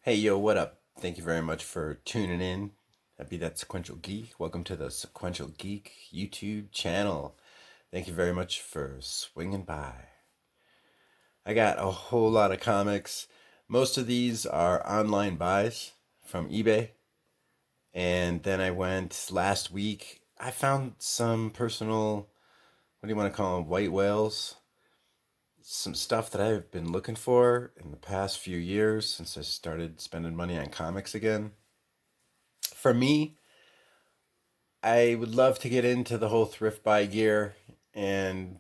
Hey, yo, what up? Thank you very much for tuning in. I'd be that Sequential Geek. Welcome to the Sequential Geek YouTube channel. Thank you very much for swinging by. I got a whole lot of comics. Most of these are online buys from eBay. And then I went last week. I found some personal, what do you want to call them, white whales. Some stuff that I've been looking for in the past few years since I started spending money on comics again. For me, I would love to get into the whole thrift buy gear and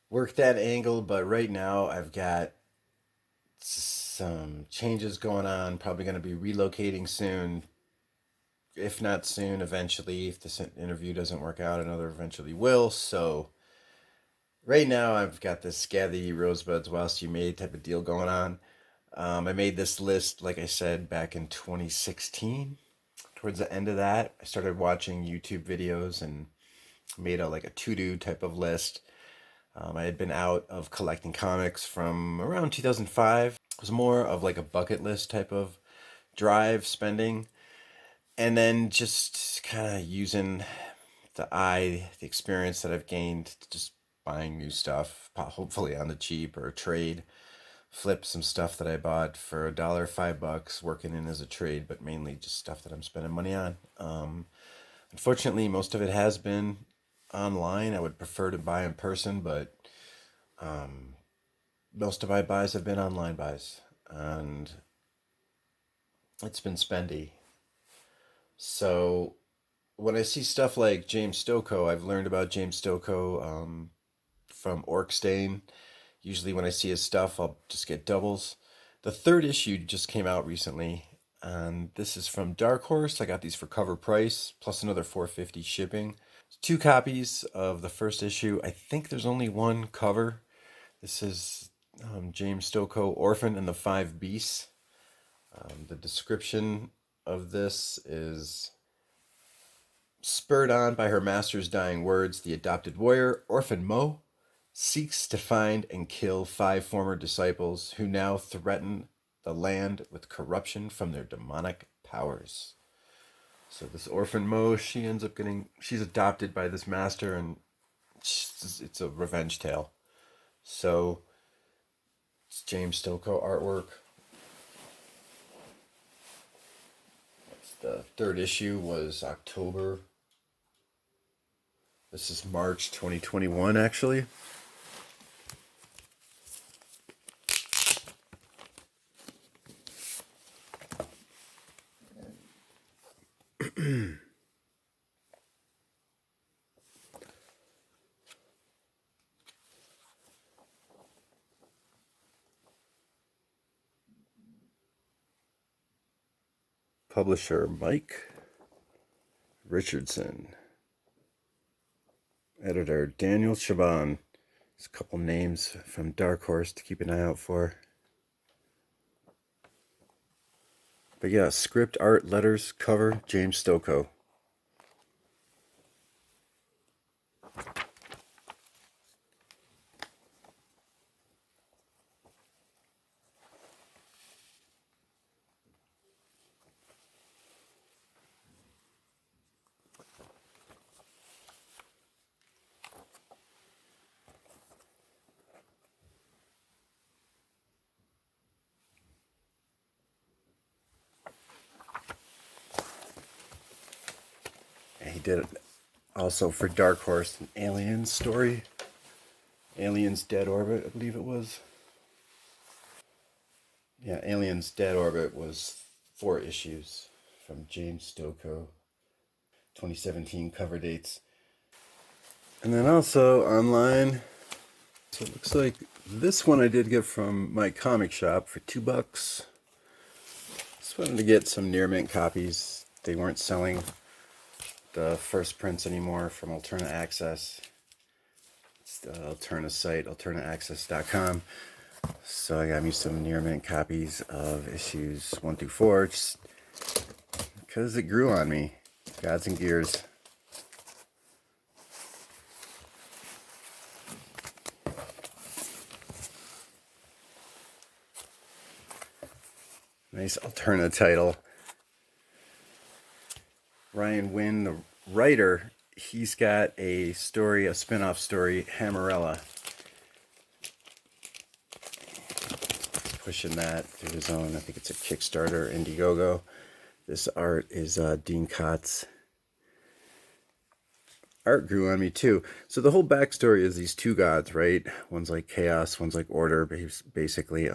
work that angle, but right now I've got some changes going on. Probably going to be relocating soon. If not soon, eventually. If this interview doesn't work out, another eventually will. So right now I've got this gather ye rosebuds whilst you may type of deal going on. I made this list, like I said, back in 2016. Towards the end of that, I started watching YouTube videos and made a to-do type of list. I had been out of collecting comics from around 2005. It was more of like a bucket list type of drive spending, and then just kind of using the experience that I've gained, just buying new stuff, hopefully on the cheap or a trade. Flip some stuff that I bought for $1, $5, working in as a trade, but mainly just stuff that I'm spending money on. Unfortunately, most of it has been online. I would prefer to buy in person, but most of my buys have been online buys, and it's been spendy. So when I see stuff like James Stokoe, I've learned about James Stokoe from Orkstain. Usually when I see his stuff, I'll just get doubles. The third issue just came out recently, and this is from Dark Horse. I got these for cover price, plus another $4.50 shipping. 2 copies of the first issue. I think there's only one cover. This is James Stokoe, Orphan and the Five Beasts. The description of this is: spurred on by her master's dying words, the adopted warrior, Orphan Mo, seeks to find and kill 5 former disciples who now threaten the land with corruption from their demonic powers. So this Orphan Mo, she's adopted by this master, and it's a revenge tale. So it's James Stokoe artwork. The third issue was October. This is March 2021, actually. Publisher Mike Richardson. Editor Daniel Shaban. There's a couple names from Dark Horse to keep an eye out for. But yeah, script, art, letters, cover, James Stokoe. He did it also for Dark Horse, an Aliens story. Aliens Dead Orbit, I believe it was. Yeah, Aliens Dead Orbit was 4 issues from James Stokoe. 2017 cover dates. And then also online, so it looks like this one I did get from my comic shop for $2. Just wanted to get some near mint copies. They weren't selling the first prints anymore from Alterna Access. It's the Alterna site, alternaaccess.com. So I got me some near mint copies of issues 1 through 4, just because it grew on me. Gods and Gears. Nice alternate title. Ryan Wynn, the writer, he's got a story, a spin-off story, Hammerella. Pushing that through his own, I think it's a Kickstarter, Indiegogo. This art is Dean Kott's. Art grew on me too. So the whole backstory is these two gods, right? One's like chaos, one's like order, basically.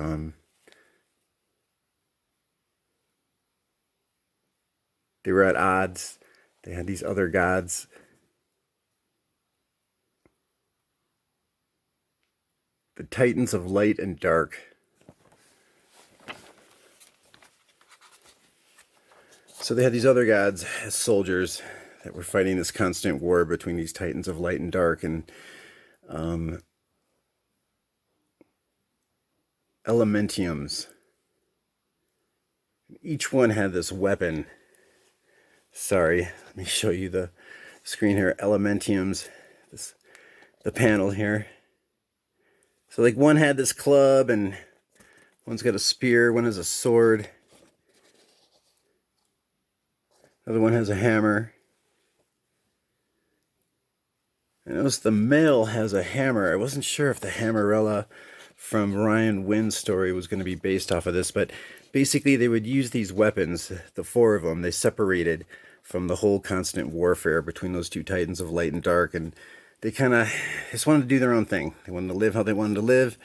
They were at odds. They had these other gods. The Titans of Light and Dark. So they had these other gods as soldiers that were fighting this constant war between these Titans of Light and Dark, and Elementiums. Each one had this weapon. Sorry, let me show you the screen here. Elementiums, the panel here. So like one had this club, and one's got a spear, one has a sword. Another one has a hammer. I noticed the male has a hammer. I wasn't sure if the Hammerella from Ryan Wynn's story was going to be based off of this, but basically they would use these weapons, the four of them, they separated from the whole constant warfare between those two Titans of Light and Dark, and they kind of just wanted to do their own thing. They wanted to live how they wanted to live,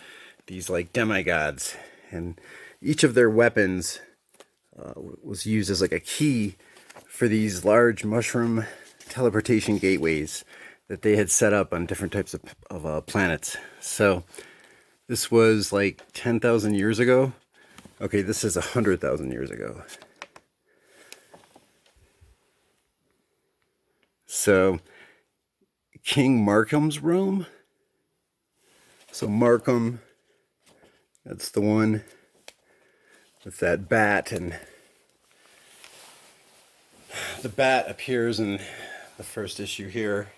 these like demigods, and each of their weapons was used as like a key for these large mushroom teleportation gateways that they had set up on different types of planets. So this was like 10,000 years ago. Okay, this is 100,000 years ago. So King Markham's realm. So Markham, that's the one with that bat, and the bat appears in the first issue here.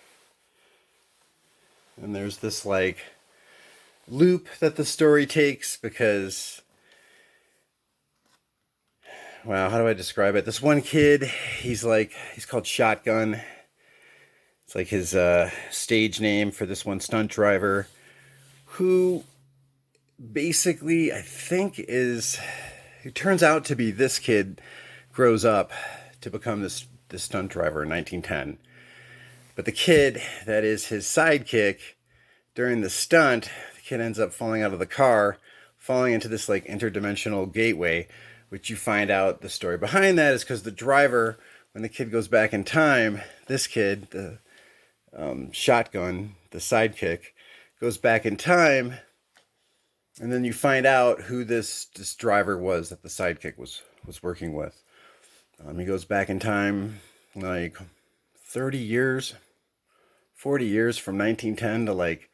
And there's this like loop that the story takes because, wow, how do I describe it? This one kid, he's called Shotgun. It's like his stage name for this one stunt driver who basically, I think it turns out to be this kid grows up to become this stunt driver in 1910. But the kid that is his sidekick, during the stunt, the kid ends up falling out of the car, falling into this like interdimensional gateway, which you find out the story behind that is because the driver, when the kid goes back in time, this kid, the Shotgun, the sidekick, goes back in time, and then you find out who this driver was that the sidekick was working with. He goes back in time like 30 years, 40 years from 1910 to like,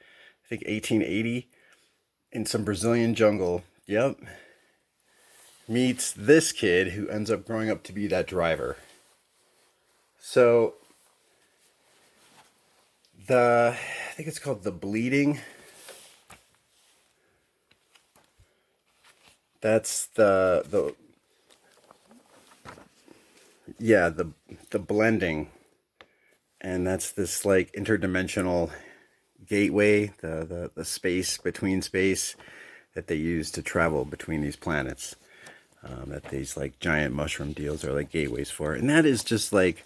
I think 1880 in some Brazilian jungle. Yep. Meets this kid who ends up growing up to be that driver. So I think it's called The Bleeding. That's the blending. And that's this like interdimensional gateway, the space between space that they use to travel between these planets. That these like giant mushroom deals are like gateways for. And that is just like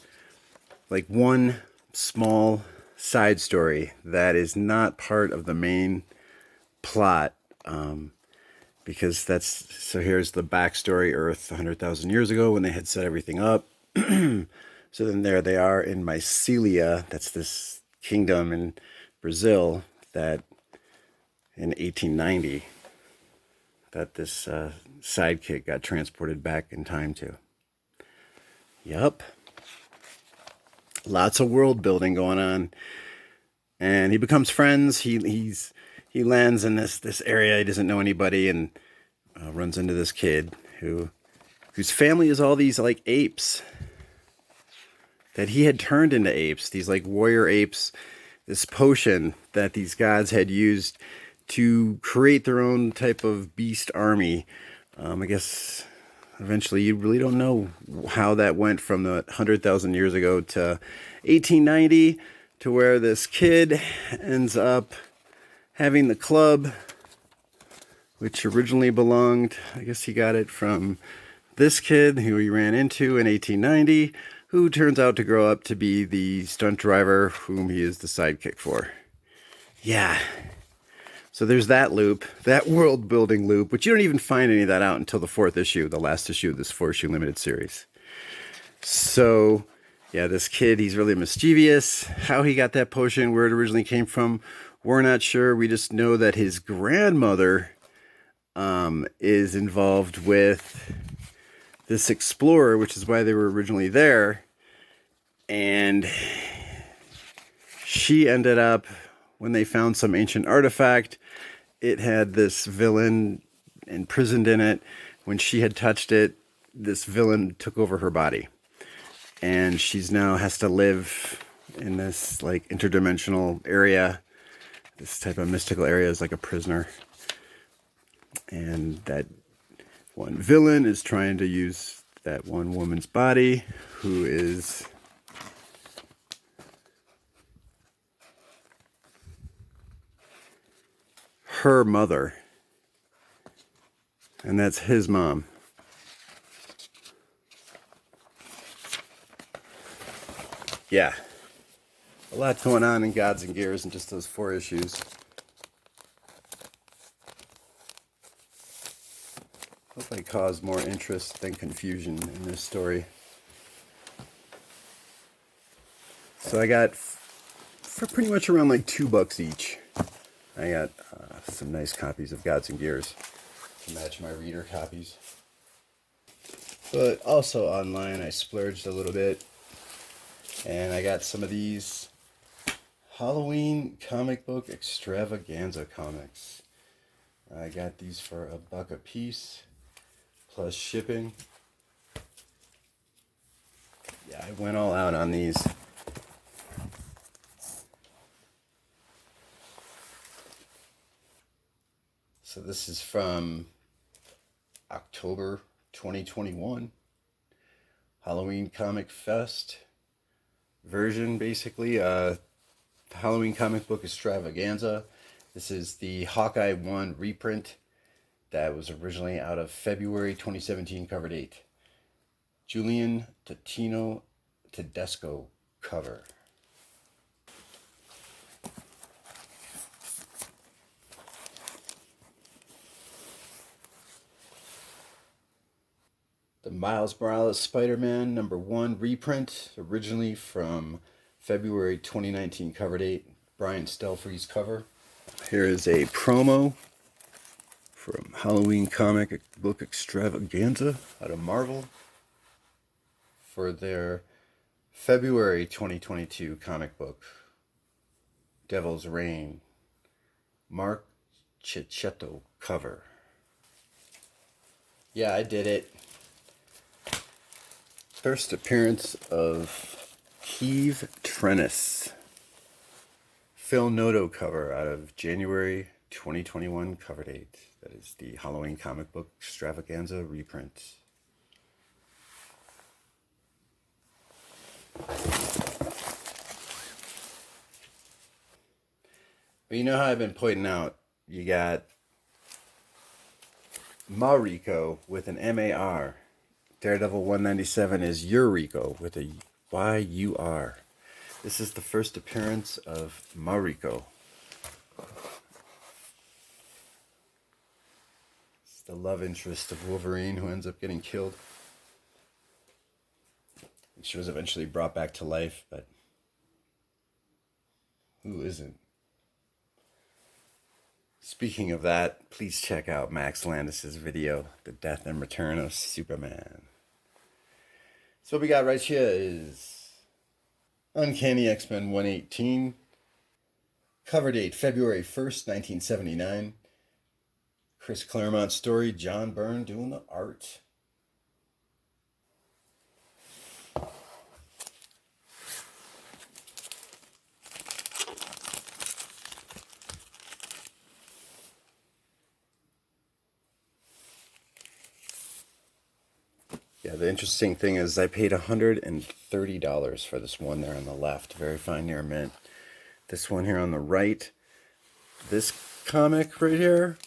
one small side story that is not part of the main plot. Because so here's the backstory, Earth 100,000 years ago when they had set everything up. So then there they are in Mycelia, that's this kingdom in Brazil that in 1890 that this sidekick got transported back in time to. Yup. Lots of world building going on. And he becomes friends. He lands in this area. He doesn't know anybody, and runs into this kid whose family is all these like apes that he had turned into apes, these like warrior apes, this potion that these gods had used to create their own type of beast army. I guess Eventually, you really don't know how that went from the 100,000 years ago to 1890 to where this kid ends up having the club, which originally belonged, I guess he got it from this kid who he ran into in 1890, who turns out to grow up to be the stunt driver whom he is the sidekick for. Yeah. So there's that loop, that world building loop, which you don't even find any of that out until the 4th issue, the last issue of this 4-issue limited series. So, yeah, this kid, he's really mischievous. How he got that potion, where it originally came from, we're not sure. We just know that his grandmother is involved with this explorer, which is why they were originally there. And she ended up, when they found some ancient artifact, it had this villain imprisoned in it. When she had touched it, this villain took over her body. And she's now has to live in this like interdimensional area. This type of mystical area is like a prisoner. And that one villain is trying to use that one woman's body, who is her mother, and that's his mom. Yeah, a lot going on in Gods and Gears in just those 4 issues. Hope I caused more interest than confusion in this story. So I got, for pretty much around like $2 each, I got some nice copies of Gods and Gears to match my reader copies. But also online, I splurged a little bit, and I got some of these Halloween comic book Extravaganza comics. I got these for $1 a piece, plus shipping. Yeah, I went all out on these. So this is from October 2021, Halloween Comic Fest version, basically. Halloween comic book Extravaganza. This is the Hawkeye 1 reprint that was originally out of February 2017 cover date. Julian Totino Tedesco cover. The Miles Morales Spider-Man #1 reprint, originally from February 2019 cover date. Brian Stelfree's cover. Here is a promo from Halloween comic book Extravaganza out of Marvel for their February 2022 comic book, Devil's Reign. Mark Cicchetto cover. Yeah, I did it. First appearance of Keeve Trennis. Phil Noto cover out of January 2021 cover date. That is the Halloween comic book Extravaganza reprint. But you know how I've been pointing out, you got Mariko with an M-A-R. Daredevil 197 is Yuriko with a Y-U-R. This is the first appearance of Mariko. It's the love interest of Wolverine who ends up getting killed. She was eventually brought back to life, but who isn't? Speaking of that, please check out Max Landis' video, The Death and Return of Superman. So what we got right here is Uncanny X-Men 118. Cover date February 1st, 1979. Chris Claremont story, John Byrne doing the art. Yeah, the interesting thing is I paid $130 for this one there on the left. Very fine near mint. This one here on the right. This comic right here,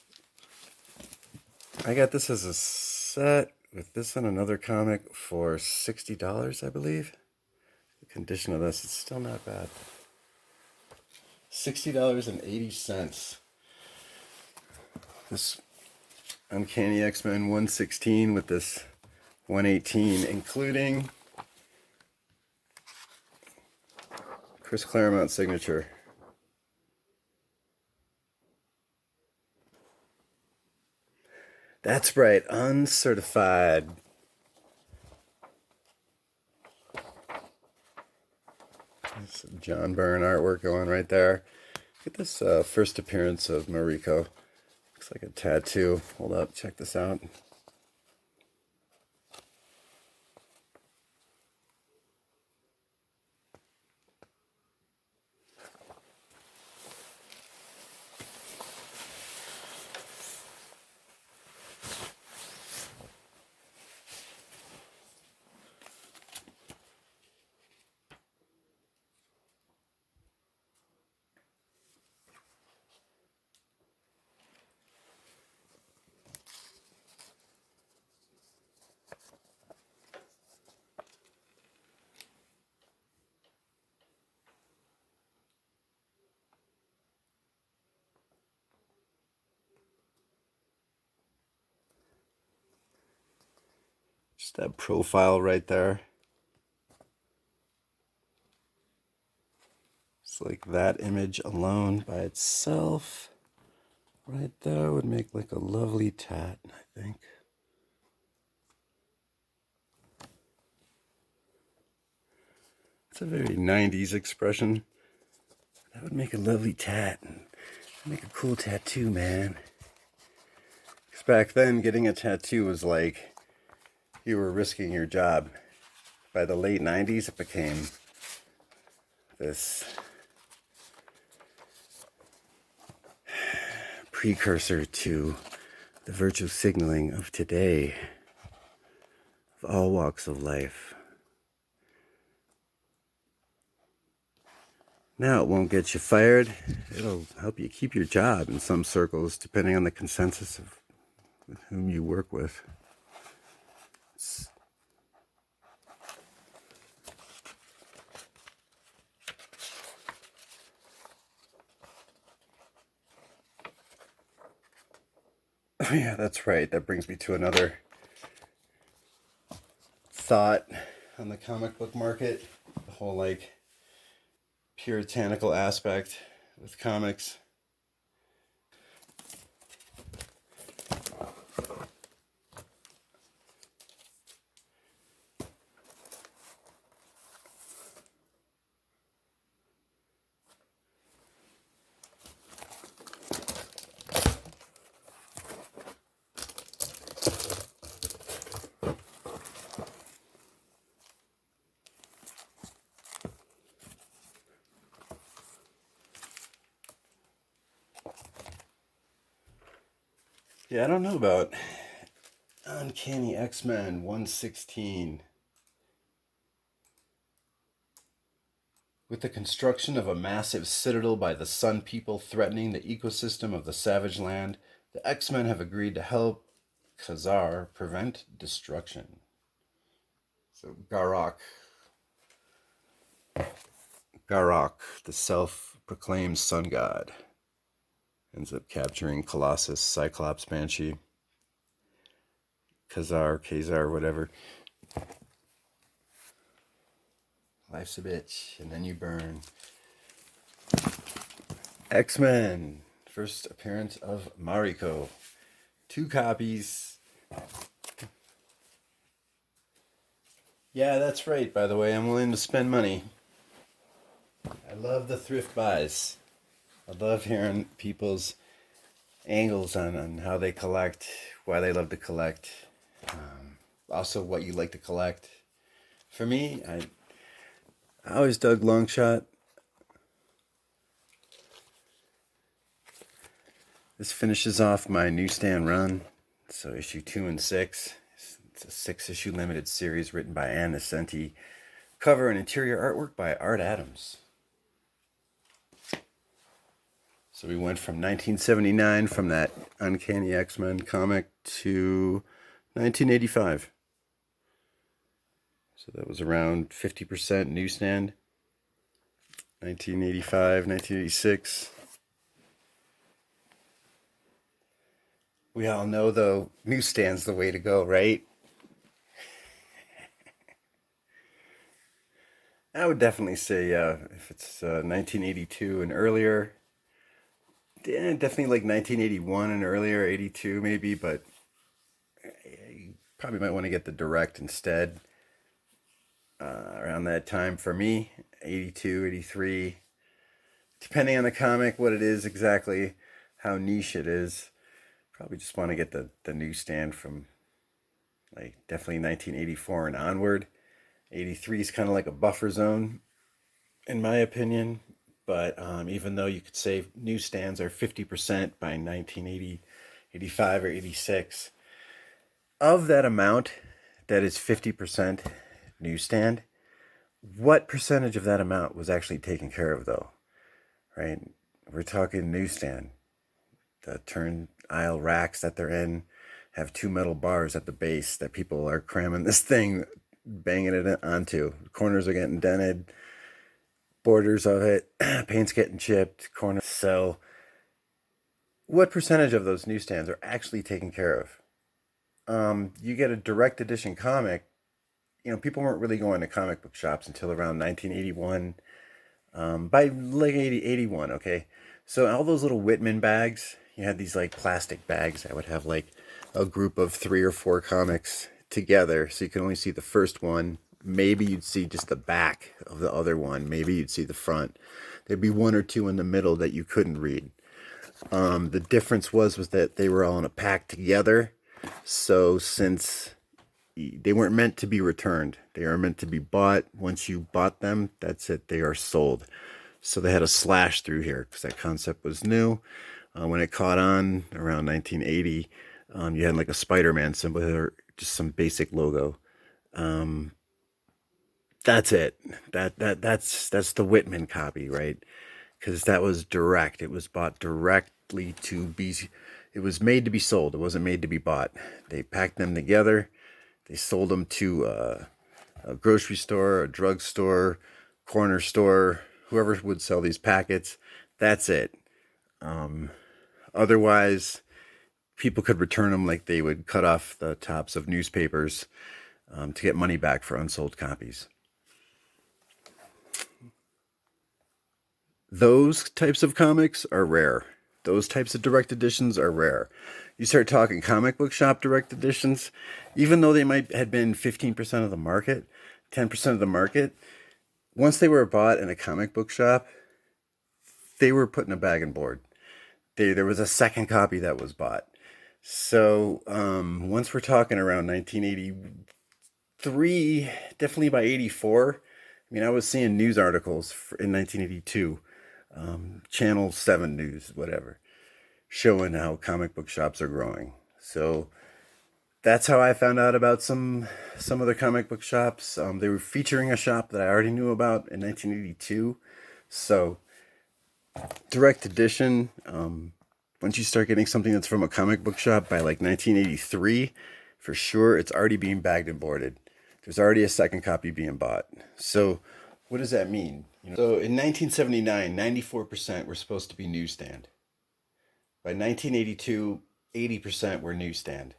I got this as a set with this and another comic for $60, I believe. The condition of this is still not bad. $60.80. This Uncanny X-Men 116 with this 118, including Chris Claremont signature. That's right, uncertified. Some John Byrne artwork going right there. Look at this first appearance of Mariko. Looks like a tattoo. Hold up, check this out. Just that profile right there. It's like that image alone by itself right there would make like a lovely tat, I think. It's a very 90s expression. That would make a lovely tat. Make a cool tattoo, man. Because back then, getting a tattoo was like you were risking your job. By the late 90s, it became this precursor to the virtue signaling of today, of all walks of life. Now it won't get you fired. It'll help you keep your job in some circles, depending on the consensus of whom you work with. Oh yeah, that's right. That brings me to another thought on the comic book market. The whole like puritanical aspect with comics. Yeah, I don't know about Uncanny X-Men 116. With the construction of a massive citadel by the Sun People threatening the ecosystem of the Savage Land, the X-Men have agreed to help Khazar prevent destruction. So Garok, the self-proclaimed sun god, ends up capturing Colossus, Cyclops, Banshee, Khazar, whatever. Life's a bitch, and then you burn. X-Men, first appearance of Mariko. 2 copies. Yeah, that's right, by the way. I'm willing to spend money. I love the thrift buys. I love hearing people's angles on how they collect, why they love to collect. Also, what you like to collect. For me, I always dug Longshot. This finishes off my newsstand run. So issue 2 and 6. It's a 6-issue limited series written by Ann Nesenti. Cover and interior artwork by Art Adams. So we went from 1979, from that Uncanny X-Men comic, to 1985. So that was around 50% newsstand. 1985, 1986. We all know, though, newsstand's the way to go, right? I would definitely say, if it's 1982 and earlier, definitely like 1981 and earlier, 82 maybe, but you probably might want to get the direct instead. Around that time for me, 82, 83, depending on the comic, what it is exactly, how niche it is. Probably just want to get the newsstand from like definitely 1984 and onward. 83 is kind of like a buffer zone, in my opinion. But even though you could say newsstands are 50% by 1980, 85, or 86, of that amount that is 50% newsstand, what percentage of that amount was actually taken care of, though? Right? We're talking newsstand. The turn aisle racks that they're in have 2 metal bars at the base that people are cramming this thing, banging it onto. Corners are getting dented, borders of it, paint's getting chipped, corners. So what percentage of those newsstands are actually taken care of? You get a direct edition comic, people weren't really going to comic book shops until around 1981, by like 81, okay? So all those little Whitman bags, you had these like plastic bags that would have like a group of 3 or 4 comics together, so you can only see the first one. Maybe you'd see just the back of the other one. Maybe you'd see the front. There'd be 1 or 2 in the middle that you couldn't read. The difference was that they were all in a pack together. So since they weren't meant to be returned, they are meant to be bought. Once you bought them, that's it. They are sold. So they had a slash through here because that concept was new. When it caught on around 1980, you had like a Spider-Man symbol or just some basic logo. That's it. That's the Whitman copy, right? Because that was direct. It was bought directly to be. It was made to be sold. It wasn't made to be bought. They packed them together. They sold them to a grocery store, a drugstore, corner store, whoever would sell these packets. That's it. Otherwise, people could return them like they would cut off the tops of newspapers to get money back for unsold copies. Those types of comics are rare. Those types of direct editions are rare. You start talking comic book shop direct editions, even though they might have been 15% of the market, 10% of the market, once they were bought in a comic book shop, they were put in a bag and board. There was a second copy that was bought. So once we're talking around 1983, definitely by 84, I was seeing news articles in 1982, Channel 7 News, whatever, showing how comic book shops are growing. So that's how I found out about some other comic book shops. They were featuring a shop that I already knew about in 1982. So direct edition, once you start getting something that's from a comic book shop by like 1983, for sure, it's already being bagged and boarded. There's already a second copy being bought. So what does that mean? So in 1979, 94% were supposed to be newsstand. By 1982, 80% were newsstand.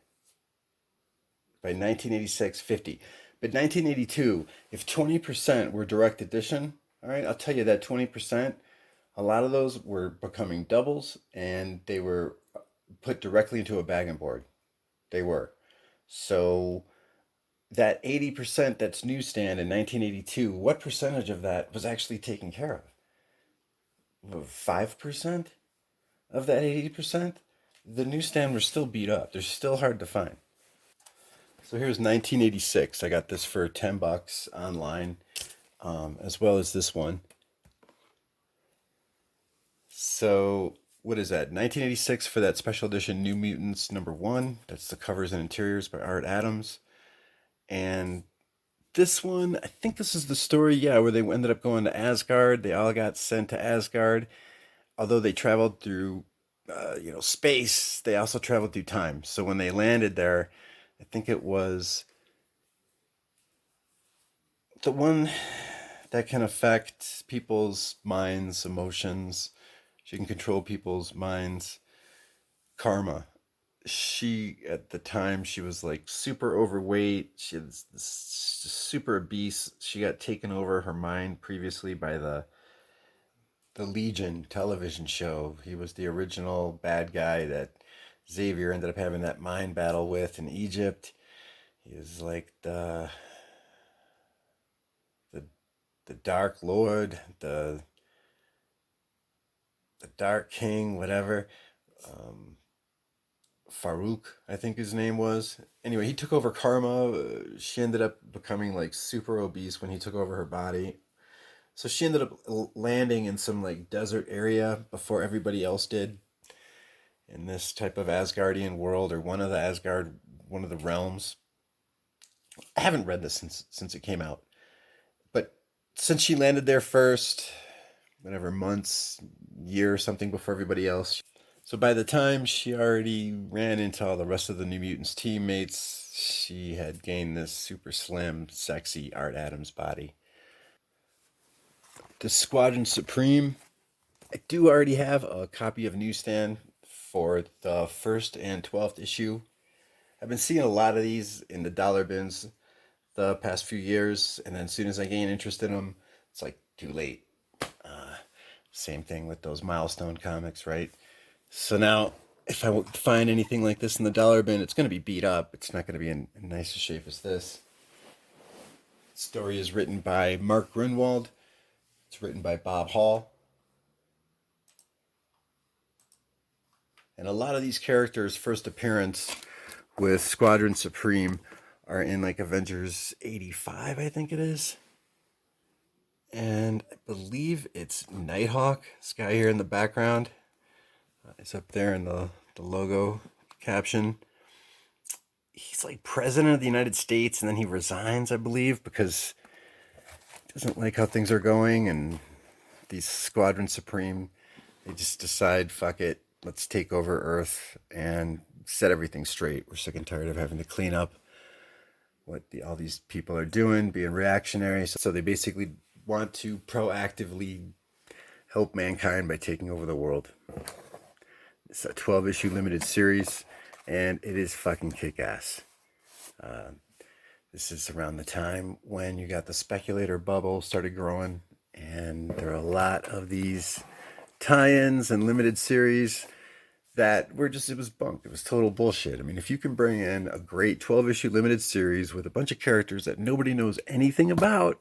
By 1986, 50. But 1982, if 20% were direct edition, all right, I'll tell you that 20%, a lot of those were becoming doubles, and they were put directly into a bag and board. They were. So that 80% that's newsstand in 1982, what percentage of that was actually taken care of? 5% of that 80%? The newsstand were still beat up. They're still hard to find. So here's 1986. I got this for $10 online, as well as this one. So what is that? 1986 for that special edition New Mutants #1. That's the covers and interiors by Art Adams. And this one, I think this is the story, yeah, where they ended up going to Asgard. They all got sent to Asgard. Although they traveled through, space, they also traveled through time. So when they landed there, I think it was the one that can affect people's minds, emotions. She can control people's minds. Karma. She, at the time, she was like super overweight. She was super obese. She got taken over her mind previously by the Legion television show. He was the original bad guy that Xavier ended up having that mind battle with in Egypt. He was like the Dark Lord, the Dark King, whatever. Farouk, I think his name was. Anyway, he took over Karma. She ended up becoming like super obese when he took over her body. So she ended up landing in some like desert area before everybody else did in this type of Asgardian world, or one of the realms. I haven't read this since it came out, but since she landed there first, whatever, months, year or something before everybody else. So by the time she already ran into all the rest of the New Mutants teammates, she had gained this super slim, sexy Art Adams body. The Squadron Supreme, I do already have a copy of Newsstand for the first and 12th issue. I've been seeing a lot of these in the dollar bins the past few years, and then as soon as I gain interest in them, it's like too late. Same thing with those Milestone comics, right? So now, if I find anything like this in the dollar bin, it's going to be beat up. It's not going to be in nice a shape as this. The story is written by Mark Grunwald. It's written by Bob Hall. And a lot of these characters' first appearance with Squadron Supreme are in like Avengers 85, I think it is. And I believe it's Nighthawk. This guy here in the background. It's up there in the logo caption. He's like president of the United States, and then he resigns, I believe, because he doesn't like how things are going. And these Squadron Supreme, they just decide, fuck it, let's take over Earth and set everything straight. We're sick and tired of having to clean up what all these people are doing, being reactionary. So they basically want to proactively help mankind by taking over the world. It's a 12-issue limited series, and it is fucking kick-ass. This is around the time when you got the speculator bubble started growing, and there are a lot of these tie-ins and limited series that were just, it was bunk. It was total bullshit. I mean, if you can bring in a great 12-issue limited series with a bunch of characters that nobody knows anything about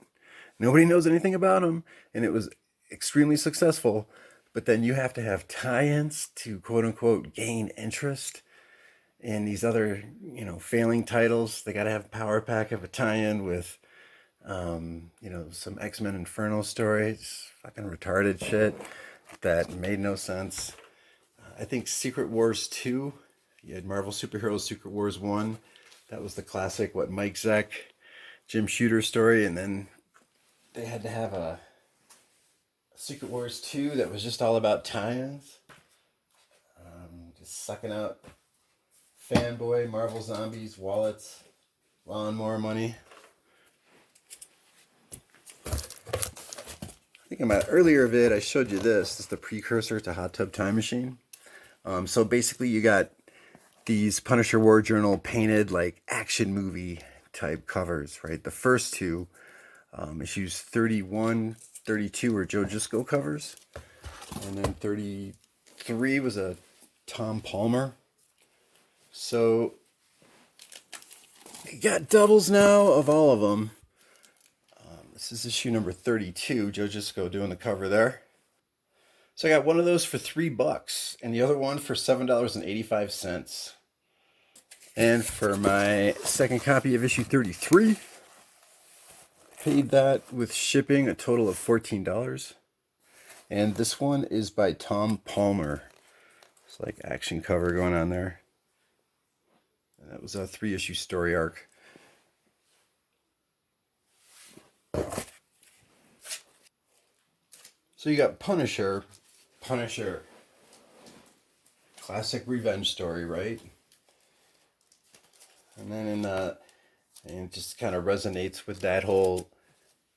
them, and it was extremely successful, but then you have to have tie-ins to quote-unquote gain interest in these other, failing titles. They got to have a power pack of a tie-in with, some X-Men Inferno stories. Fucking retarded shit that made no sense. I think Secret Wars 2, you had Marvel Superheroes Secret Wars 1. That was the classic, Mike Zeck, Jim Shooter story. And then they had to have a Secret Wars 2 that was just all about tie-ins. Just sucking out fanboy Marvel zombies, wallets, lawnmower money. I think in my earlier vid, I showed you this. This is the precursor to Hot Tub Time Machine. So basically you got these Punisher War Journal painted like action movie type covers, right? The first two, issues 31, 32 were Joe Jusko covers. And then 33 was a Tom Palmer. So you got doubles now of all of them. This is issue number 32, Joe Jusko doing the cover there. So I got one of those for $3 and the other one for $7.85. And for my second copy of issue 33, paid that with shipping a total of $14. And this one is by Tom Palmer. It's like action cover going on there. And that was a 3-issue story arc. So you got Punisher. Punisher. Classic revenge story, right? And then and it just kind of resonates with that whole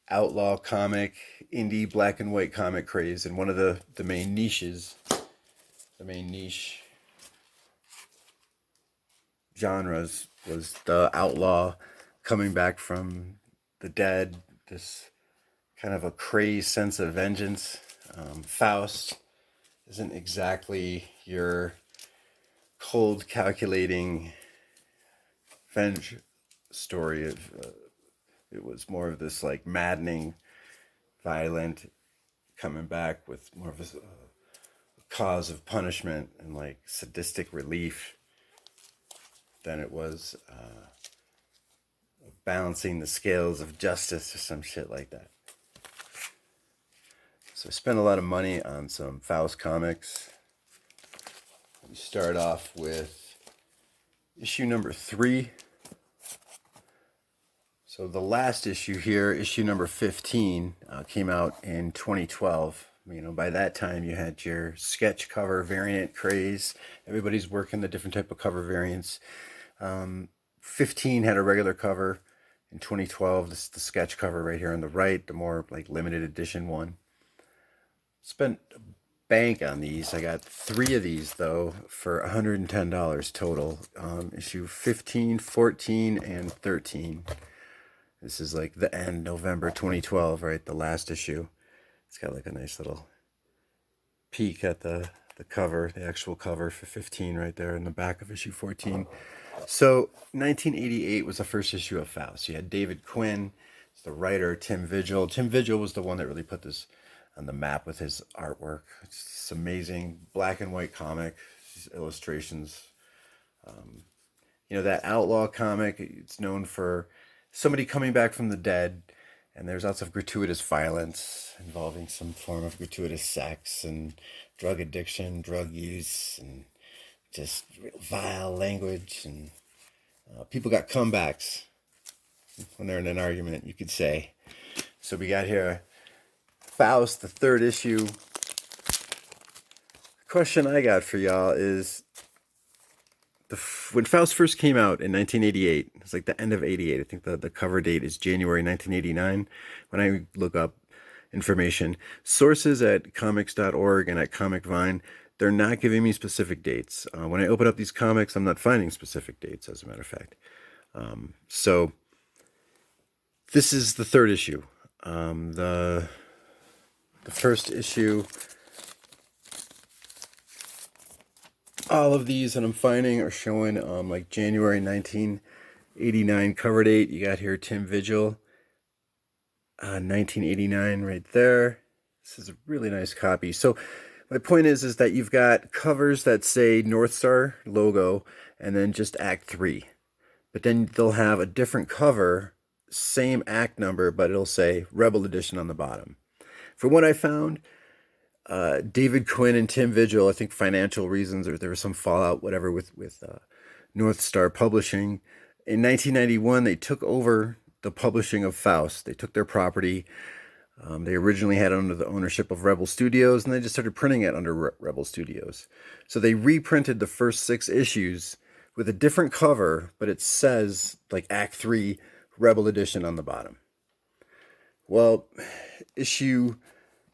outlaw comic, indie black and white comic craze. And one of the main niches, the main niche genres was the outlaw coming back from the dead, this kind of a crazed sense of vengeance. Faust isn't exactly your cold, calculating venge story. It was more of this like maddening, violent, coming back with more of a cause of punishment and like sadistic relief than it was balancing the scales of justice or some shit like that. So I spent a lot of money on some Faust comics. We start off with issue number 3. So the last issue here, issue number 15, came out in 2012. You know, by that time you had your sketch cover variant craze. Everybody's working the different type of cover variants. 15 had a regular cover. In 2012, this is the sketch cover right here on the right, the more like limited edition one. Spent a bank on these. I got 3 of these though for $110 total. Issue 15, 14, and 13. This is like the end, November 2012, right? The last issue. It's got like a nice little peek at the cover, the actual cover for 15 right there in the back of issue 14. So 1988 was the first issue of Faust. You had David Quinn, the writer, Tim Vigil. Tim Vigil was the one that really put this on the map with his artwork. It's amazing black and white comic, illustrations. You know, that outlaw comic, it's known for somebody coming back from the dead, and there's lots of gratuitous violence involving some form of gratuitous sex and drug addiction, drug use, and just vile language. And people got comebacks when they're in an argument, you could say. So we got here Faust, the 3rd issue. The question I got for y'all is, when Faust first came out in 1988, it's like the end of 88. I think the cover date is January 1989. When I look up information, sources at comics.org and at Comic Vine, they're not giving me specific dates. When I open up these comics, I'm not finding specific dates, as a matter of fact. So this is the 3rd issue. The first issue, all of these that I'm finding are showing like January 1989 cover date. You got here Tim Vigil, 1989 right there. This is a really nice copy. So my point is that you've got covers that say North Star logo and then just Act 3. But then they'll have a different cover, same act number, but it'll say Rebel Edition on the bottom. From what I found, David Quinn and Tim Vigil, I think financial reasons, or there was some fallout, whatever, with North Star Publishing. In 1991, they took over the publishing of Faust. They took their property. They originally had it under the ownership of Rebel Studios, and they just started printing it under Rebel Studios. So they reprinted the first 6 issues with a different cover, but it says like Act 3 Rebel Edition on the bottom. Well, issue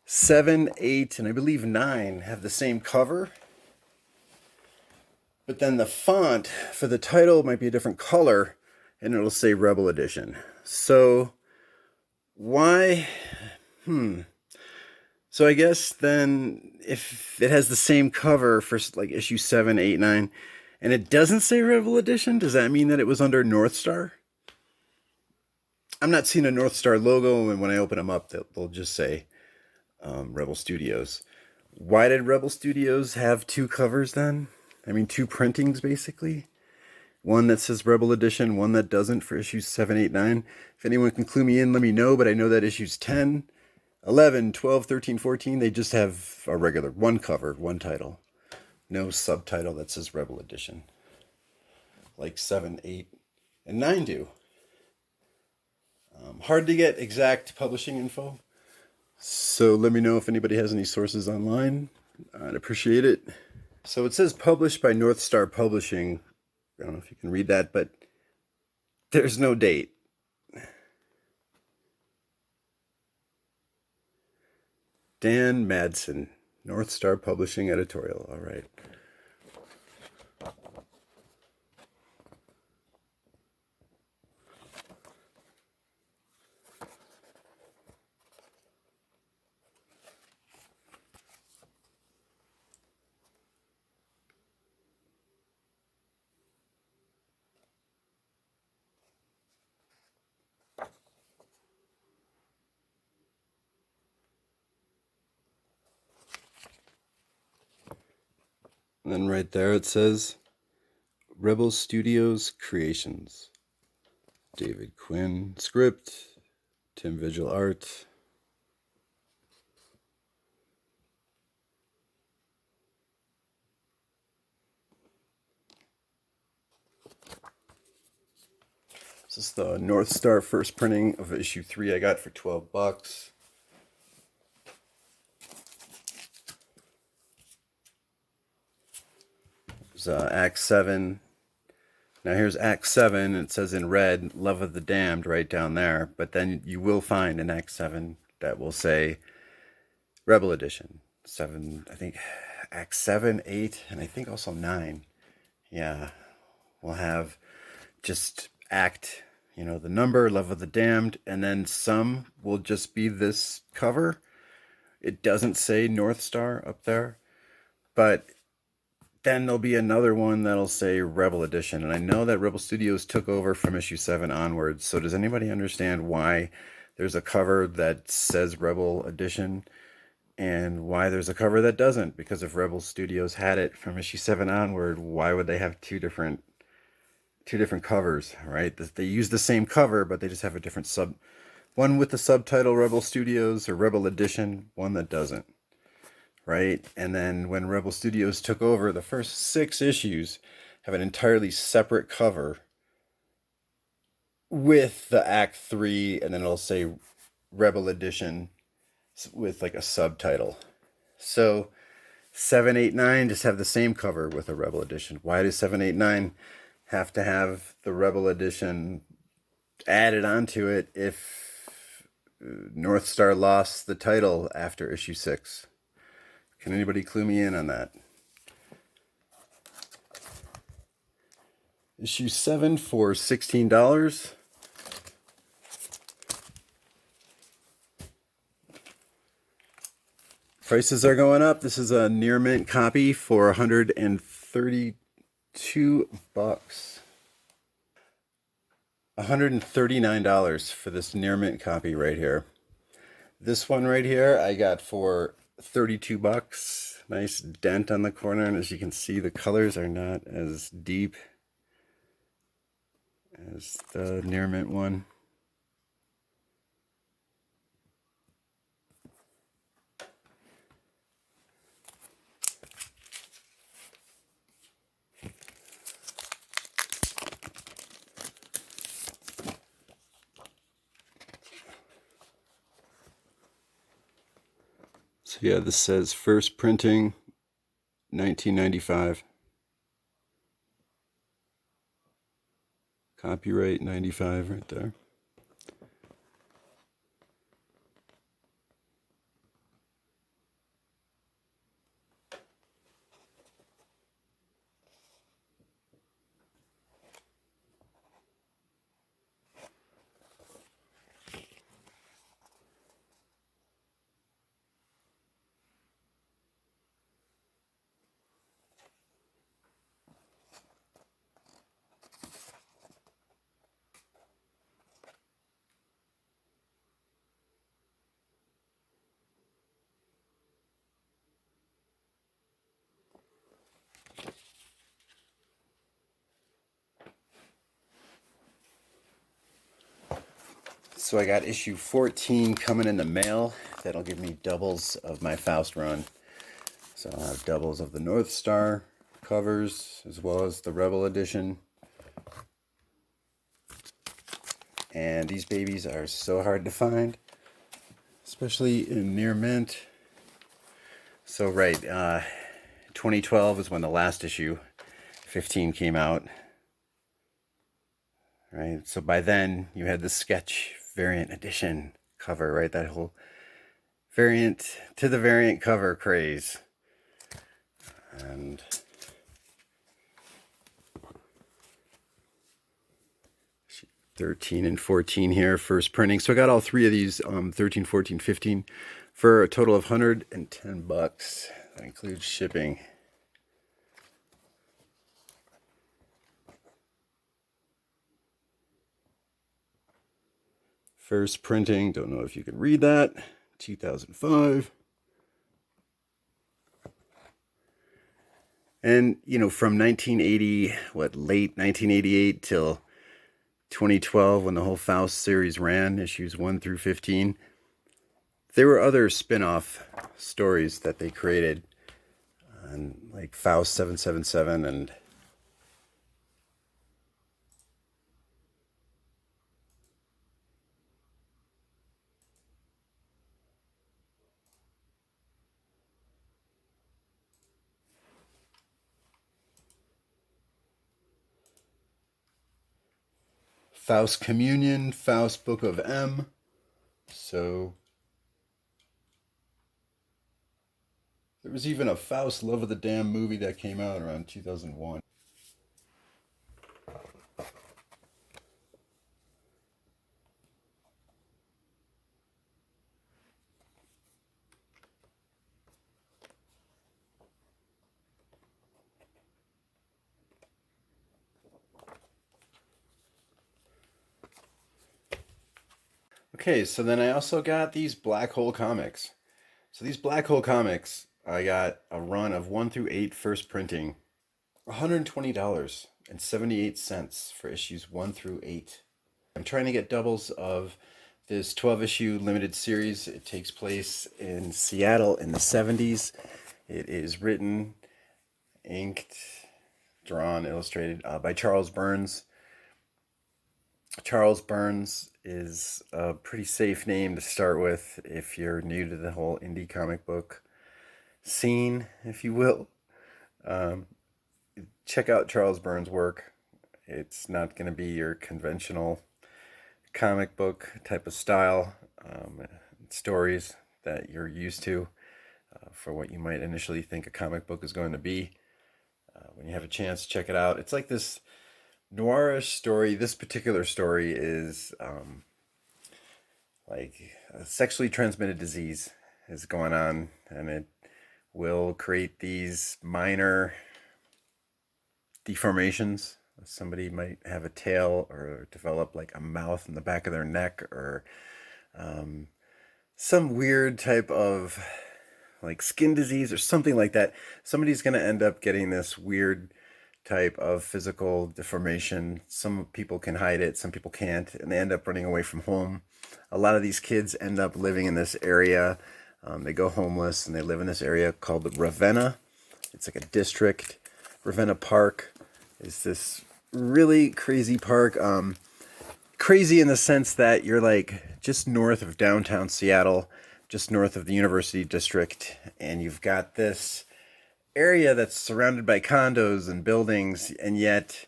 7, 8, and I believe 9 have the same cover, but then the font for the title might be a different color, and it'll say Rebel Edition. So why? So I guess then if it has the same cover for like issue 7, 8, 9, and it doesn't say Rebel Edition, does that mean that it was under North Star? I'm not seeing a North Star logo, and when I open them up, they'll just say Rebel Studios. Why did Rebel Studios have 2 covers then? I mean, 2 printings basically. One that says Rebel Edition, one that doesn't for issues 7, 8, 9. If anyone can clue me in, let me know, but I know that issues 10, 11, 12, 13, 14, they just have a regular 1 cover, 1 title. No subtitle that says Rebel Edition. Like 7, 8, and 9 do. Hard to get exact publishing info. So let me know if anybody has any sources online. I'd appreciate it. So it says published by North Star Publishing. I don't know if you can read that, but there's no date. Dan Madsen, North Star Publishing editorial. All right. And then right there it says Rebel Studios Creations. David Quinn script, Tim Vigil art. This is the North Star first printing of issue 3 I got for $12. There's Act 7. Now here's Act 7. It says in red, Love of the Damned right down there. But then you will find in Act 7 that will say Rebel Edition. 7, I think Act 7, 8, and I think also 9. Yeah, we'll have just Act, the number, Love of the Damned, and then some will just be this cover. It doesn't say North Star up there, but then there'll be another one that'll say Rebel Edition. And I know that Rebel Studios took over from issue 7 onwards. So does anybody understand why there's a cover that says Rebel Edition and why there's a cover that doesn't? Because if Rebel Studios had it from issue 7 onward, why would they have two different covers, right? They use the same cover, but they just have a different one with the subtitle Rebel Studios or Rebel Edition, one that doesn't. Right? And then when Rebel Studios took over, the first 6 issues have an entirely separate cover with the Act 3, and then it'll say Rebel Edition with like a subtitle. So 7, 8, 9 just have the same cover with a Rebel Edition. Why does 7, 8, 9 have to have the Rebel Edition added onto it if North Star lost the title after issue 6? Can anybody clue me in on that? Issue 7 for $16. Prices are going up. This is a near mint copy for $132. $139 for this near mint copy right here. This one right here I got for $32. Nice dent on the corner, and as you can see, the colors are not as deep as the near mint one. So yeah, this says first printing 1995. Copyright 95 right there. So I got issue 14 coming in the mail. That'll give me doubles of my Faust run. So I'll have doubles of the North Star covers as well as the Rebel Edition. And these babies are so hard to find. especially in near mint. So right, 2012 is when the last issue 15 came out. Right, so by then you had the sketch variant edition cover, right? That whole variant to the variant cover craze. And 13 and 14 here, first printing. So I got all three of these, 13, 14, 15, for a total of $110. That includes shipping. First printing, don't know if you can read that, 2005. And, you know, from 1980, late 1988 till 2012, when the whole Faust series ran, issues 1 through 15, there were other spin-off stories that they created, like Faust 777 and Faust Communion, Faust Book of M. So there was even a Faust Love of the Damned movie that came out around 2001. Okay, so then I also got these Black Hole comics. So these Black Hole comics, I got a run of 1 through 8 first printing, $120.78 for issues 1 through 8. I'm trying to get doubles of this 12-issue limited series. It takes place in Seattle in the 70s. It is written, inked, drawn, illustrated by Charles Burns. Charles Burns is a pretty safe name to start with if you're new to the whole indie comic book scene, if you will. Check out Charles Burns' work. It's not going to be your conventional comic book type of style, stories that you're used to for what you might initially think a comic book is going to be. When you have a chance, check it out. It's like this noirish story. This particular story is like a sexually transmitted disease is going on, and it will create these minor deformations. Somebody might have a tail or develop like a mouth in the back of their neck, or some weird type of like skin disease or something like that. Somebody's going to end up getting this weird type of physical deformation. Some people can hide it, some people can't, and they end up running away from home. A lot of these kids end up living in this area. They go homeless and they live in this area called Ravenna. It's like a district. Ravenna Park is this really crazy park. Crazy in the sense that you're like just north of downtown Seattle, just north of the University District, and you've got this area that's surrounded by condos and buildings, and yet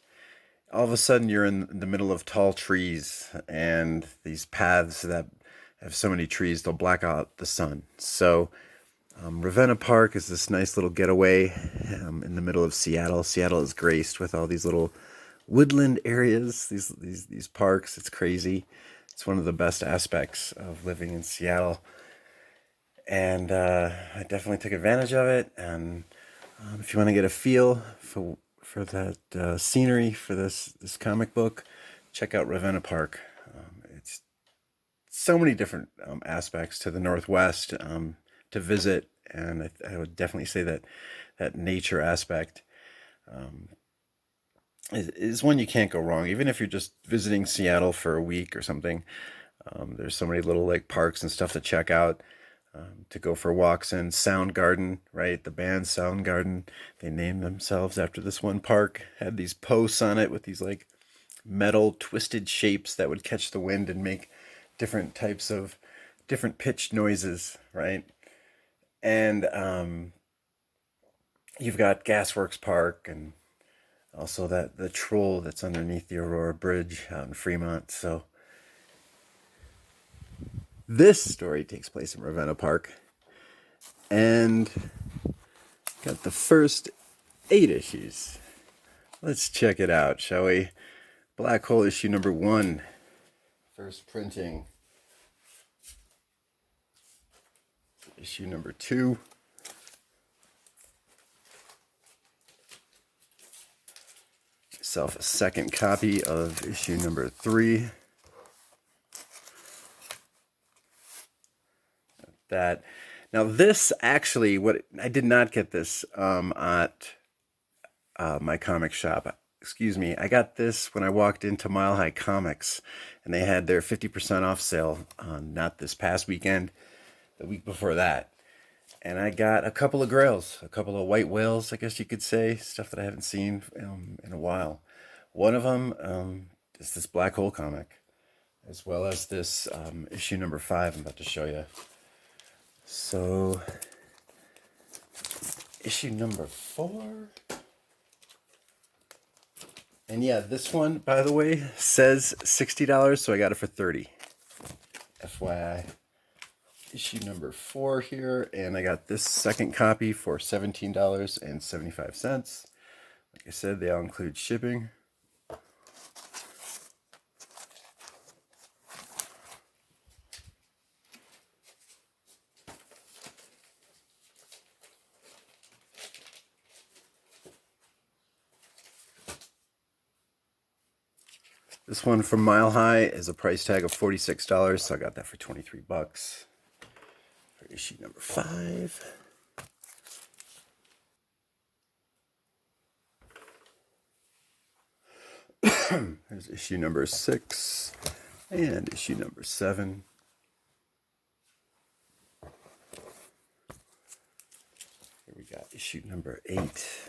all of a sudden you're in the middle of tall trees and these paths that have so many trees they'll black out the sun. So Ravenna Park is this nice little getaway in the middle of Seattle. Seattle is graced with all these little woodland areas, these parks. It's crazy. It's one of the best aspects of living in Seattle, and I definitely took advantage of it. And if you want to get a feel for that scenery for this comic book, check out Ravenna Park. It's so many different aspects to the Northwest to visit, and I would definitely say that nature aspect is one you can't go wrong. Even if you're just visiting Seattle for a week or something, there's so many little like parks and stuff to check out. To go for walks in. Soundgarden, right? The band Soundgarden, they named themselves after this one park. Had these posts on it with these like metal twisted shapes that would catch the wind and make different types of different pitched noises, right? And you've got Gasworks Park and also the troll that's underneath the Aurora Bridge out in Fremont. So this story takes place in Ravenna Park. And got the first 8 issues. Let's check it out, shall we? Black Hole issue number 1. First printing. Issue number 2. Myself a second copy of issue number 3. That. Now this actually, what I did not get this at my comic shop. Excuse me. I got this when I walked into Mile High Comics, and they had their 50% off sale on not this past weekend, the week before that. And I got a couple of grails, a couple of white whales, I guess you could say, stuff that I haven't seen in a while. One of them is this Black Hole comic, as well as this issue number 5 I'm about to show you. So, issue number 4. And yeah, this one, by the way, says $60, so I got it for $30. FYI. Issue number 4 here, and I got this second copy for $17.75. Like I said, they all include shipping. This one from Mile High is a price tag of $46, so I got that for $23 for issue number 5. There's issue number 6 and issue number 7. Here we got issue number 8.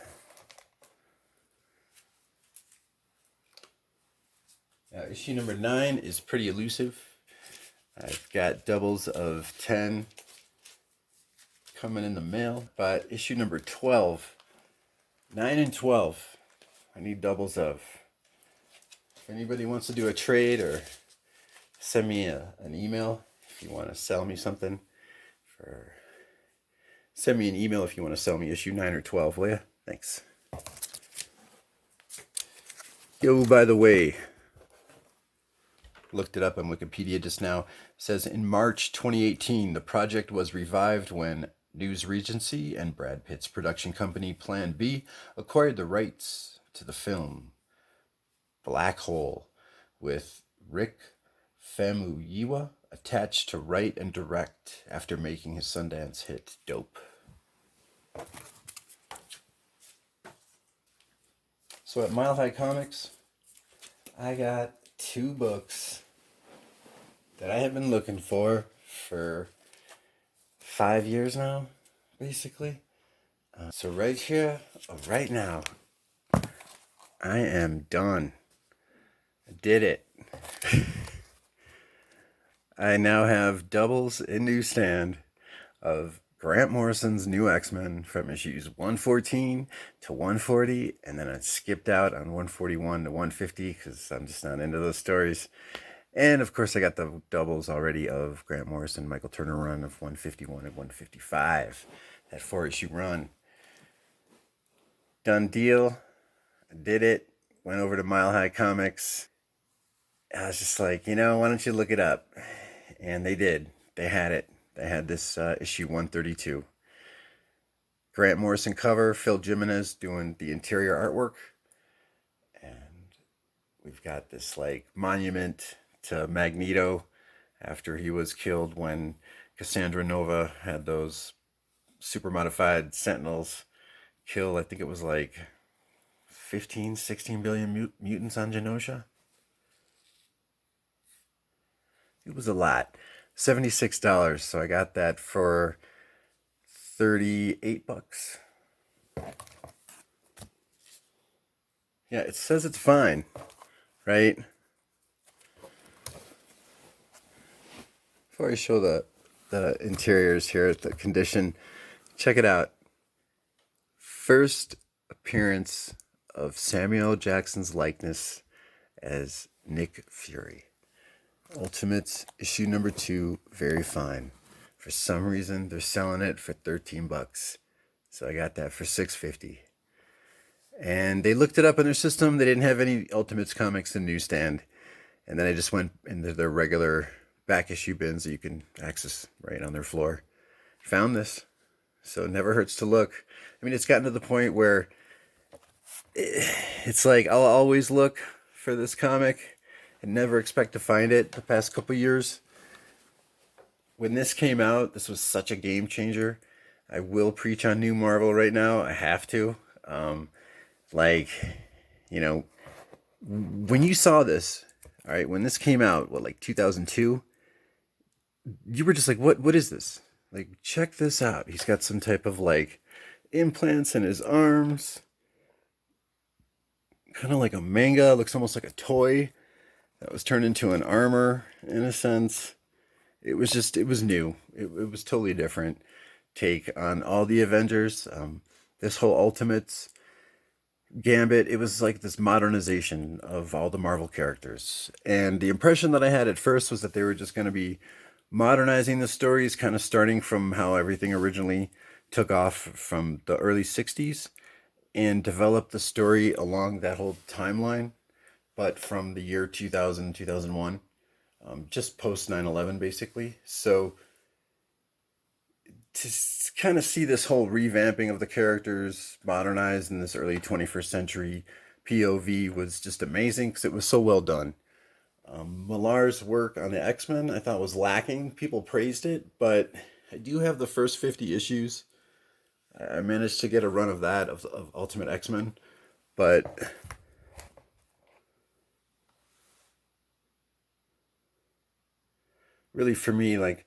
Now, issue number 9 is pretty elusive. I've got doubles of 10 coming in the mail, but issue number 12, 9 and 12, I need doubles of. If anybody wants to do a trade or send me an email if you want to sell me something, send me an email if you want to sell me issue 9 or 12, will you? Thanks. Yo, by the way, looked it up on Wikipedia just now. It says in March 2018, the project was revived when News Regency and Brad Pitt's production company Plan B acquired the rights to the film Black Hole, with Rick Famuyiwa attached to write and direct after making his Sundance hit Dope. So at Mile High Comics, I got 2 books that I have been looking for 5 years now, basically. So right here, right now, I am done. I did it. I now have doubles in newsstand of Grant Morrison's New X-Men from issues 114 to 140, and then I skipped out on 141 to 150 because I'm just not into those stories. And of course I got the doubles already of Grant Morrison, Michael Turner run of 151 and 155. That 4-issue run. Done deal. I did it. Went over to Mile High Comics. I was just like, why don't you look it up? And they did. They had it. They had this issue 132. Grant Morrison cover, Phil Jimenez doing the interior artwork. And we've got this monument to Magneto after he was killed when Cassandra Nova had those super modified Sentinels kill, I think it was 15, 16 billion mutants on Genosha. It was a lot. $76, so I got that for $38. Yeah, it says it's fine, right? Before I show the interiors here, the condition, check it out. First appearance of Samuel Jackson's likeness as Nick Fury. Ultimates issue number 2, very fine. For some reason, they're selling it for $13. So I got that for $6.50. And they looked it up in their system. They didn't have any Ultimates comics in newsstand. And then I just went into their regular back issue bins that you can access right on their floor. Found this. So it never hurts to look. I mean, it's gotten to the point where it's like I'll always look for this comic and never expect to find it the past couple years. When this came out, this was such a game changer. I will preach on New Marvel right now. I have to. When you saw this, all right, when this came out, like 2002, you were just like, what is this? Like, check this out. He's got some type of like implants in his arms. Kind of like a manga. Looks almost like a toy that was turned into an armor in a sense. It was new. It was totally different take on all the Avengers. This whole Ultimates Gambit, it was like this modernization of all the Marvel characters. And the impression that I had at first was that they were just going to be modernizing the stories, kind of starting from how everything originally took off from the early 60s and develop the story along that whole timeline, but from the year 2000, 2001, just post 9/11 basically. So to kind of see this whole revamping of the characters modernized in this early 21st century POV was just amazing because it was so well done. Millar's work on the X-Men I thought was lacking. People praised it, but I do have the first 50 issues. I managed to get a run of that, of Ultimate X-Men, but really for me, like,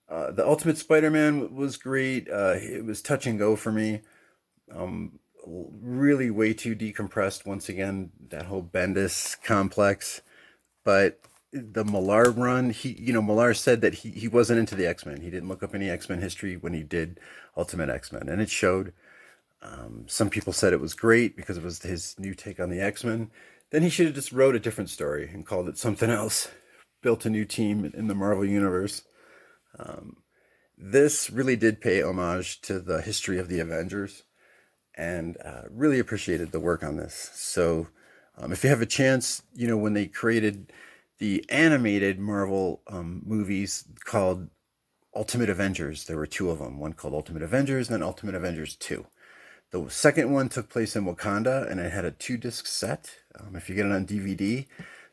the Ultimate Spider-Man was great. It was touch and go for me. Really way too decompressed once again, that whole Bendis complex. But the Millar run, Millar said that he wasn't into the X-Men. He didn't look up any X-Men history when he did Ultimate X-Men, and it showed. Some people said it was great because it was his new take on the X-Men. Then he should have just wrote a different story and called it something else. Built a new team in the Marvel Universe. This really did pay homage to the history of the Avengers, and really appreciated the work on this. So if you have a chance, when they created the animated Marvel movies called Ultimate Avengers, there were 2 of them. One called Ultimate Avengers and then Ultimate Avengers 2. The second one took place in Wakanda, and it had a 2-disc set. If you get it on DVD,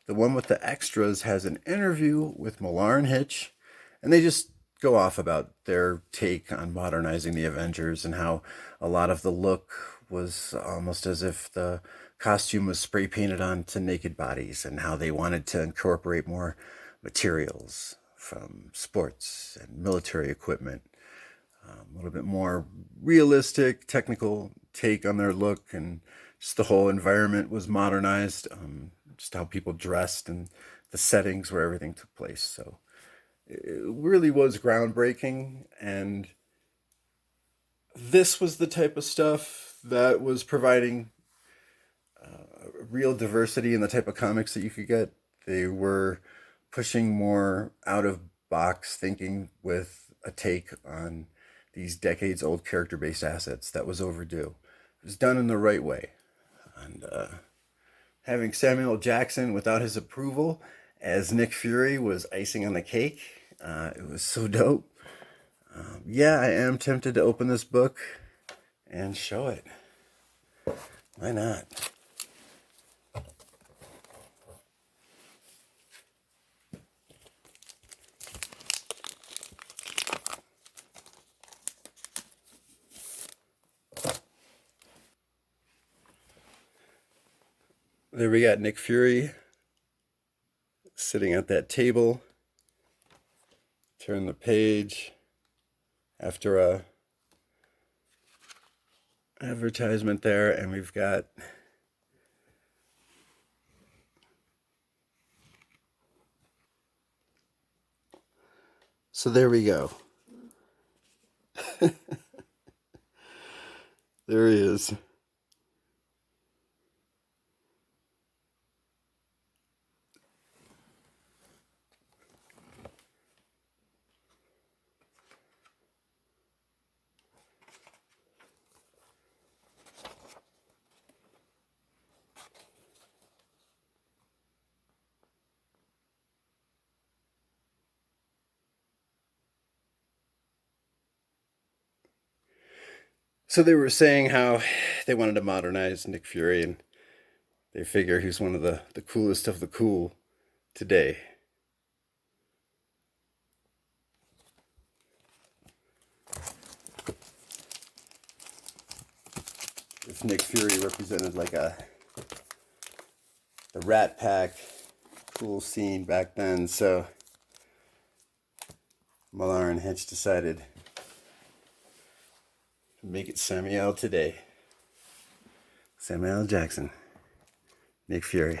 the one with the extras has an interview with Millar and Hitch, and they just go off about their take on modernizing the Avengers and how a lot of the look was almost as if the costume was spray painted onto naked bodies, and how they wanted to incorporate more materials from sports and military equipment. A little bit more realistic, technical take on their look, and just the whole environment was modernized. Just how people dressed and the settings where everything took place. So it really was groundbreaking, and this was the type of stuff that was providing real diversity in the type of comics that you could get. They were pushing more out of box thinking with a take on these decades old character based assets that was overdue. It was done in the right way. And having Samuel Jackson without his approval as Nick Fury was icing on the cake. It was so dope. Yeah, I am tempted to open this book and show it. Why not? There we got Nick Fury sitting at that table. Turn the page after a advertisement there, and we've got So there we go. There he is. So they were saying how they wanted to modernize Nick Fury, and they figure he's one of the coolest of the cool today. If Nick Fury represented like the Rat Pack cool scene back then, so Millar and Hitch decided to make it Samuel today. Samuel Jackson, Nick Fury.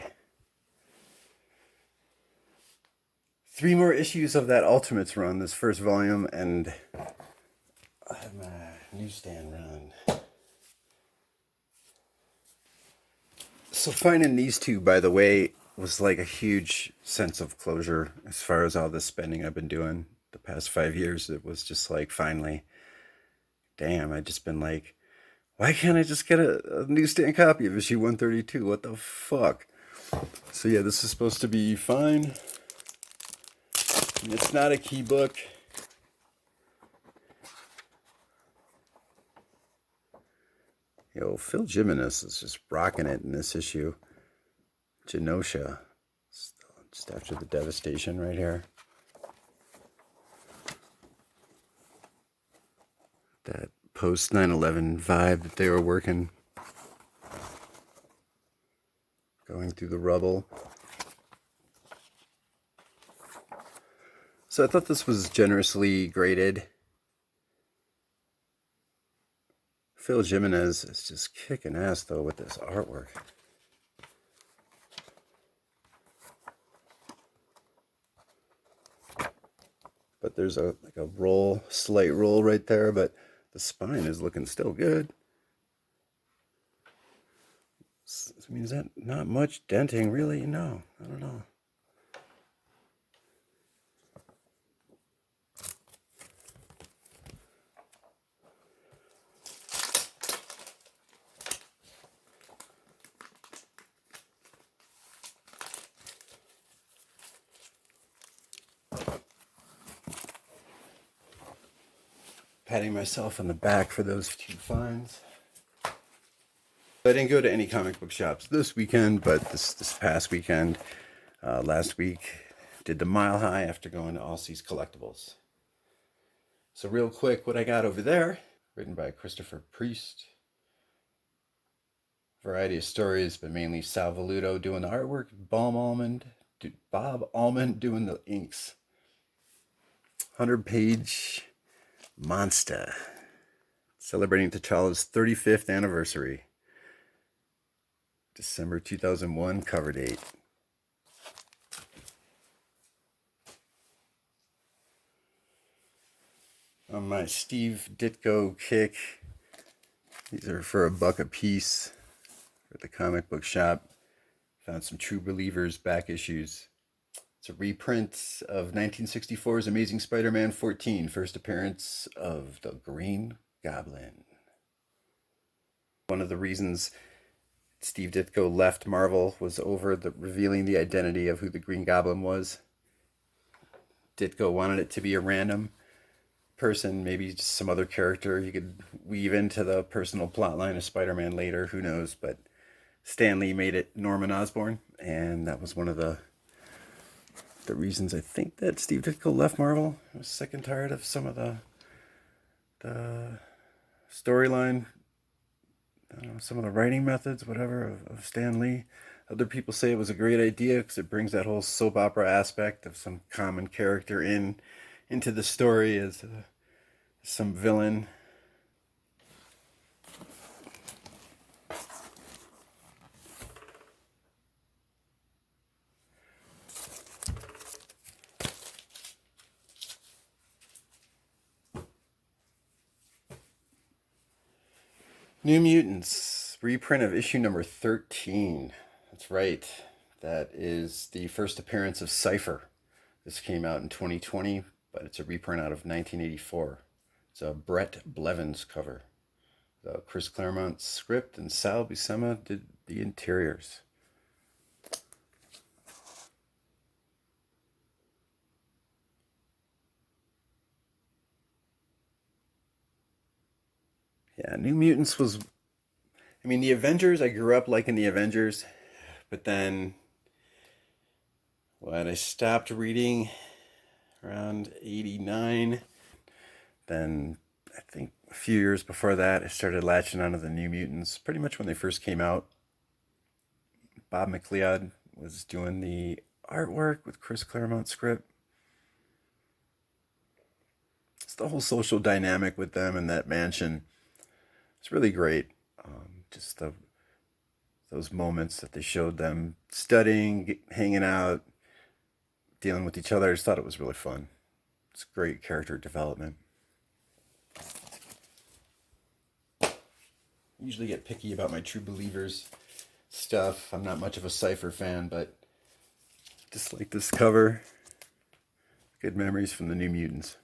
3 more issues of that Ultimates run, this first volume, and I have my newsstand run. So finding these two, by the way, was like a huge sense of closure as far as all the spending I've been doing the past 5 years. It was just like, finally, damn, I've just been like, why can't I just get a newsstand copy of issue 132? What the fuck? So yeah, this is supposed to be fine. It's not a key book. Yo, Phil Jimenez is just rocking it in this issue. Genosha. Just after the devastation right here. That post 9/11 vibe that they were working. Going through the rubble. So I thought this was generously graded. Phil Jimenez is just kicking ass though with this artwork. But there's a roll, slight roll right there, but the spine is looking still good. I mean, is that not much denting really? No, I don't know. Patting myself on the back for those 2 finds. I didn't go to any comic book shops this weekend, but this past weekend, last week, did the Mile High after going to Aussie's Collectibles. So real quick, what I got over there, written by Christopher Priest. Variety of stories, but mainly Sal Valuto doing the artwork, Bob Almond doing the inks. 100-page monster. Celebrating T'Challa's 35th anniversary. December 2001 cover date. On my Steve Ditko kick, these are for $1 a piece at the comic book shop. Found some True Believers back issues. It's a reprint of 1964's Amazing Spider-Man 14, first appearance of the Green Goblin. One of the reasons Steve Ditko left Marvel was over revealing the identity of who the Green Goblin was. Ditko wanted it to be a random person, maybe just some other character he could weave into the personal plotline of Spider-Man later, who knows, but Stan Lee made it Norman Osborn, and that was one of the reasons I think that Steve Ditko left Marvel. I was sick and tired of some of the storyline, some of the writing methods, whatever, of Stan Lee. Other people say it was a great idea because it brings that whole soap opera aspect of some common character into the story as some villain. New Mutants, reprint of issue number 13. That's right. That is the first appearance of Cypher. This came out in 2020, but it's a reprint out of 1984. It's a Brett Blevins cover. Chris Claremont's script and Sal Buscema did the interiors. Yeah, New Mutants was... I mean, the Avengers, I grew up liking the Avengers, but then when I stopped reading around 89, then I think a few years before that, I started latching onto the New Mutants, pretty much when they first came out. Bob McLeod was doing the artwork with Chris Claremont's script. It's the whole social dynamic with them in that mansion. It's really great. Just those moments that they showed them studying, hanging out, dealing with each other. I just thought it was really fun. It's great character development. I usually get picky about my True Believers stuff. I'm not much of a Cypher fan, but just like this cover. Good memories from the New Mutants.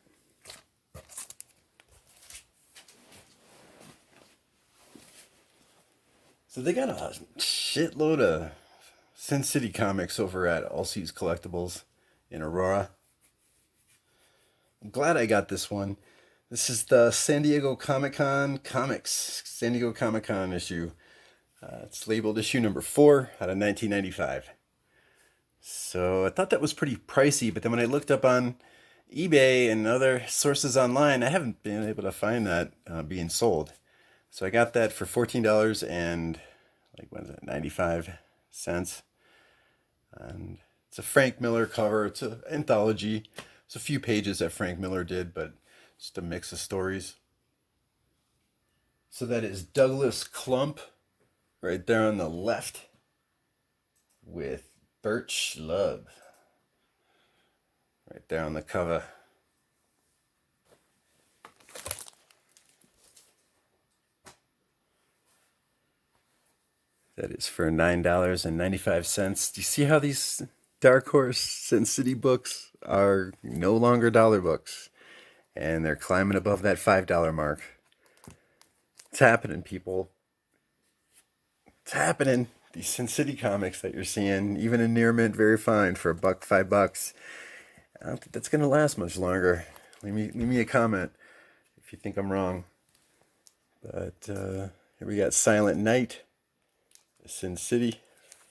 So they got a shitload of Sin City comics over at All Seas Collectibles in Aurora. I'm glad I got this one. This is the San Diego Comic-Con Comics, San Diego Comic-Con issue. It's labeled issue number 4 out of 1995. So I thought that was pretty pricey, but then when I looked up on eBay and other sources online, I haven't been able to find that being sold. So I got that for $14 and, like, what is it, 95 cents. And it's a Frank Miller cover. It's an anthology. It's a few pages that Frank Miller did, but just a mix of stories. So that is Douglas Clump right there on the left with Bert Schlub right there on the cover. That is for $9.95. Do you see how these Dark Horse Sin City books are no longer dollar books? And they're climbing above that $5 mark. It's happening, people. It's happening. These Sin City comics that you're seeing, even in near mint, very fine for $1, $5. I don't think that's going to last much longer. Leave me a comment if you think I'm wrong. But here we got Silent Night. Sin City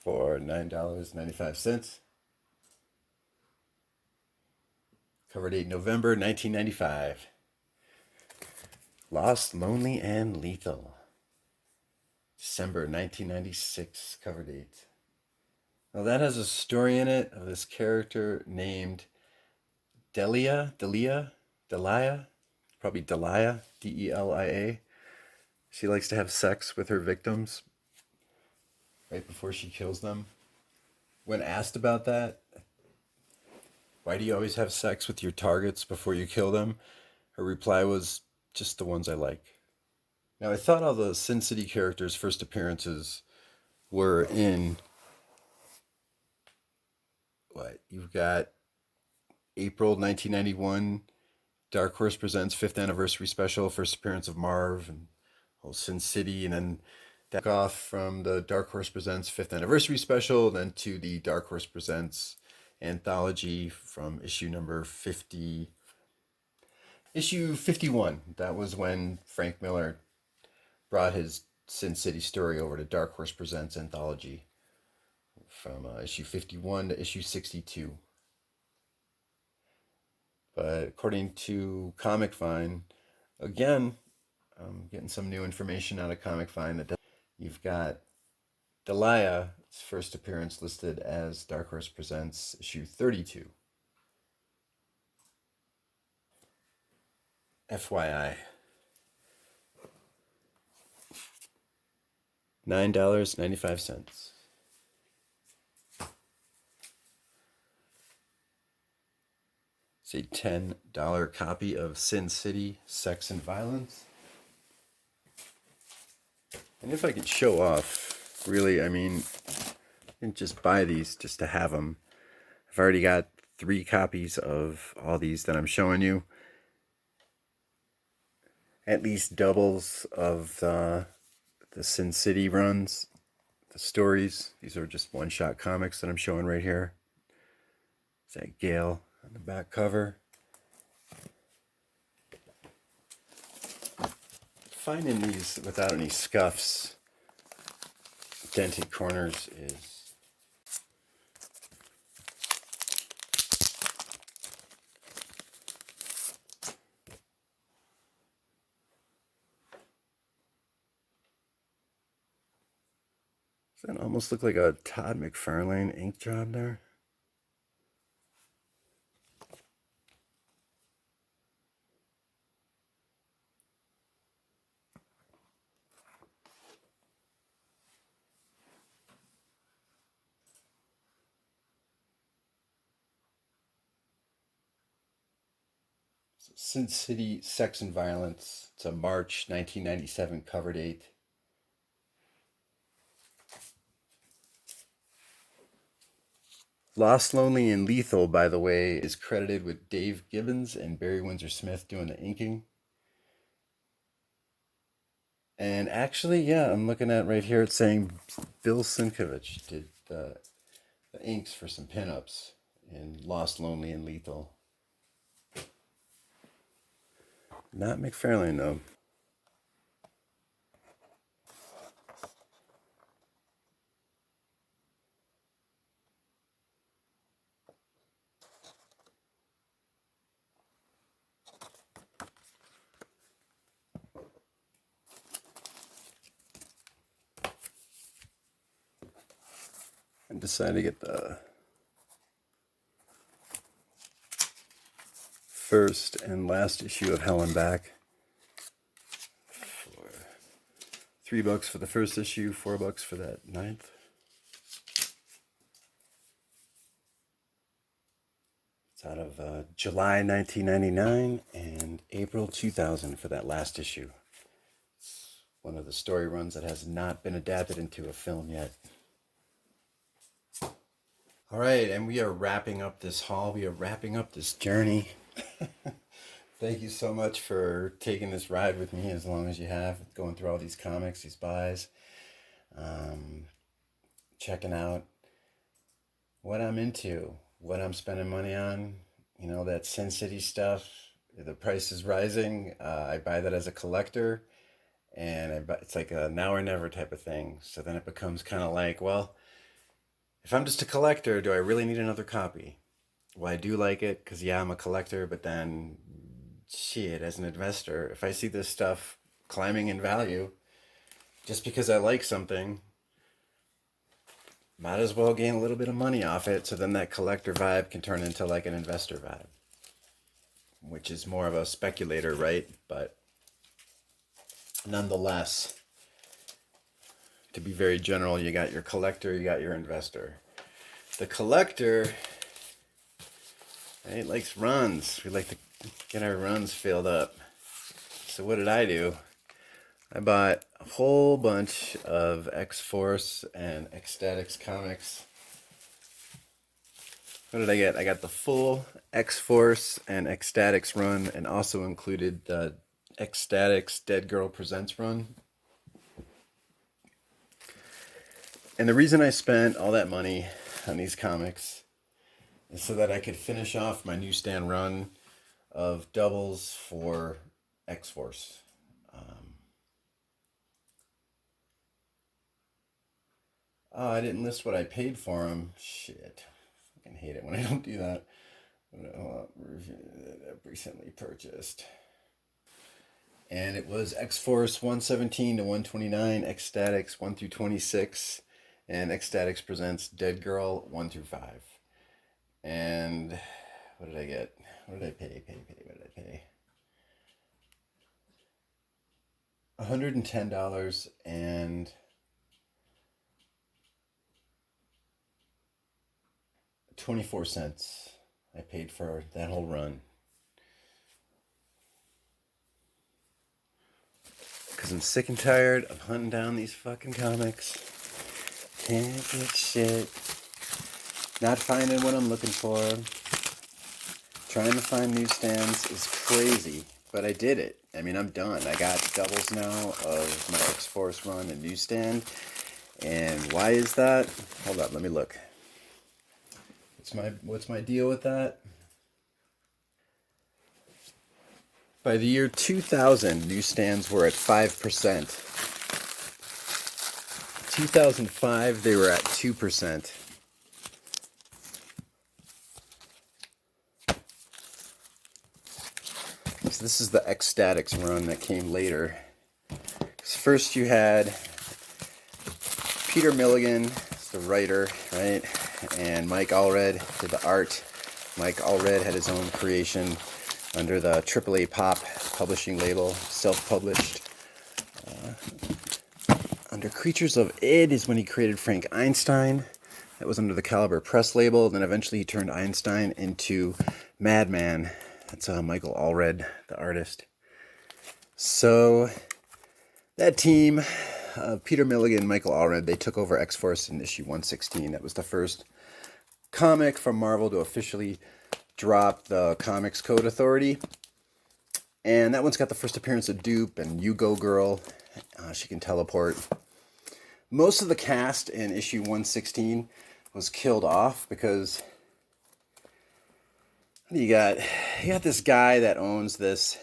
for $9.95. Cover date November 1995. Lost, Lonely, and Lethal. December 1996 cover date. Now that has a story in it of this character named Delia, probably Delia, Delia. She likes to have sex with her victims right before she kills them. When asked about that, why do you always have sex with your targets before you kill them? Her reply was, just the ones I like. Now, I thought all the Sin City characters' first appearances were in, you've got April 1991, Dark Horse Presents 5th Anniversary Special, first appearance of Marv and whole Sin City, and then that off from the Dark Horse Presents 5th Anniversary Special, then to the Dark Horse Presents anthology from issue number 50. Issue 51. That was when Frank Miller brought his Sin City story over to Dark Horse Presents anthology from issue 51 to issue 62. But according to Comic Find, again, I'm getting some new information out of Comic Find that you've got Delia's first appearance listed as Dark Horse Presents issue 32. FYI. $9.95. It's a $10 copy of Sin City, Sex and Violence. And if I could show off, really, I mean, I didn't just buy these just to have them. I've already got 3 copies of all these that I'm showing you. At least doubles of the Sin City runs, the stories. These are just one-shot comics that I'm showing right here. Is that Gale on the back cover? Finding these without any scuffs, dented corners is does that almost look like a Todd McFarlane ink job there? Sin City Sex and Violence. It's a March 1997 cover date. Lost, Lonely, and Lethal, by the way, is credited with Dave Gibbons and Barry Windsor Smith doing the inking. And actually, yeah, I'm looking at right here, it's saying Bill Sienkiewicz did the inks for some pinups in Lost, Lonely, and Lethal. Not McFarlane, though. I decided to get the first and last issue of Hell and Back for $3 for the first issue, $4 for that 9th. It's out of July 1999 and April 2000 for that last issue. It's one of the story runs that has not been adapted into a film yet. All right, and we are wrapping up this haul. We are wrapping up this journey. Thank you so much for taking this ride with me as long as you have, going through all these comics, these buys, checking out what I'm into, what I'm spending money on. You know, that Sin City stuff, the price is rising. I buy that as a collector, and it's like a now or never type of thing. So then it becomes kind of like, well, if I'm just a collector, do I really need another copy? Well, I do like it because, yeah, I'm a collector, but then, shit, as an investor, if I see this stuff climbing in value, just because I like something, might as well gain a little bit of money off it, so then that collector vibe can turn into like an investor vibe, which is more of a speculator, right? But nonetheless, to be very general, you got your collector, you got your investor. The collector... It likes runs. We like to get our runs filled up. So what did I do? I bought a whole bunch of X-Force and Ecstatics comics. What did I get? I got the full X-Force and Ecstatics run, and also included the Ecstatics Dead Girl Presents run. And the reason I spent all that money on these comics so that I could finish off my newsstand run of doubles for X-Force. Oh, I didn't list what I paid for them. Shit. I fucking hate it when I don't do that. I've recently purchased. And it was X-Force 117 to 129, Ecstatics 1 through 26, and Ecstatics Presents Dead Girl 1 through 5. And what did I get? What did I pay? What did I pay? $110 and $0.24 I paid for that whole run. because I'm sick and tired of hunting down these fucking comics. Can't get shit. Not finding what I'm looking for. Trying to find newsstands is crazy, but I did it. I mean, I'm done. I got doubles now of my X-Force run and newsstand. And why is that? Hold up, let me look. What's my deal with that? By the year 2000, newsstands were at 5%. 2005, they were at 2%. So this is the Ecstatics run that came later. So first you had Peter Milligan, the writer, right? And Mike Allred did the art. Mike Allred had his own creation under the AAA Pop publishing label, self-published. Under Creatures of Id is when he created Frank Einstein. That was under the Caliber Press label. Then eventually he turned Einstein into Madman. That's Michael Allred, the artist. So that team, Peter Milligan, Michael Allred, they took over X-Force in issue 116. That was the first comic from Marvel to officially drop the Comics Code Authority. And that one's got the first appearance of Dupe and You Go Girl. She can teleport. Most of the cast in issue 116 was killed off because you got this guy that owns this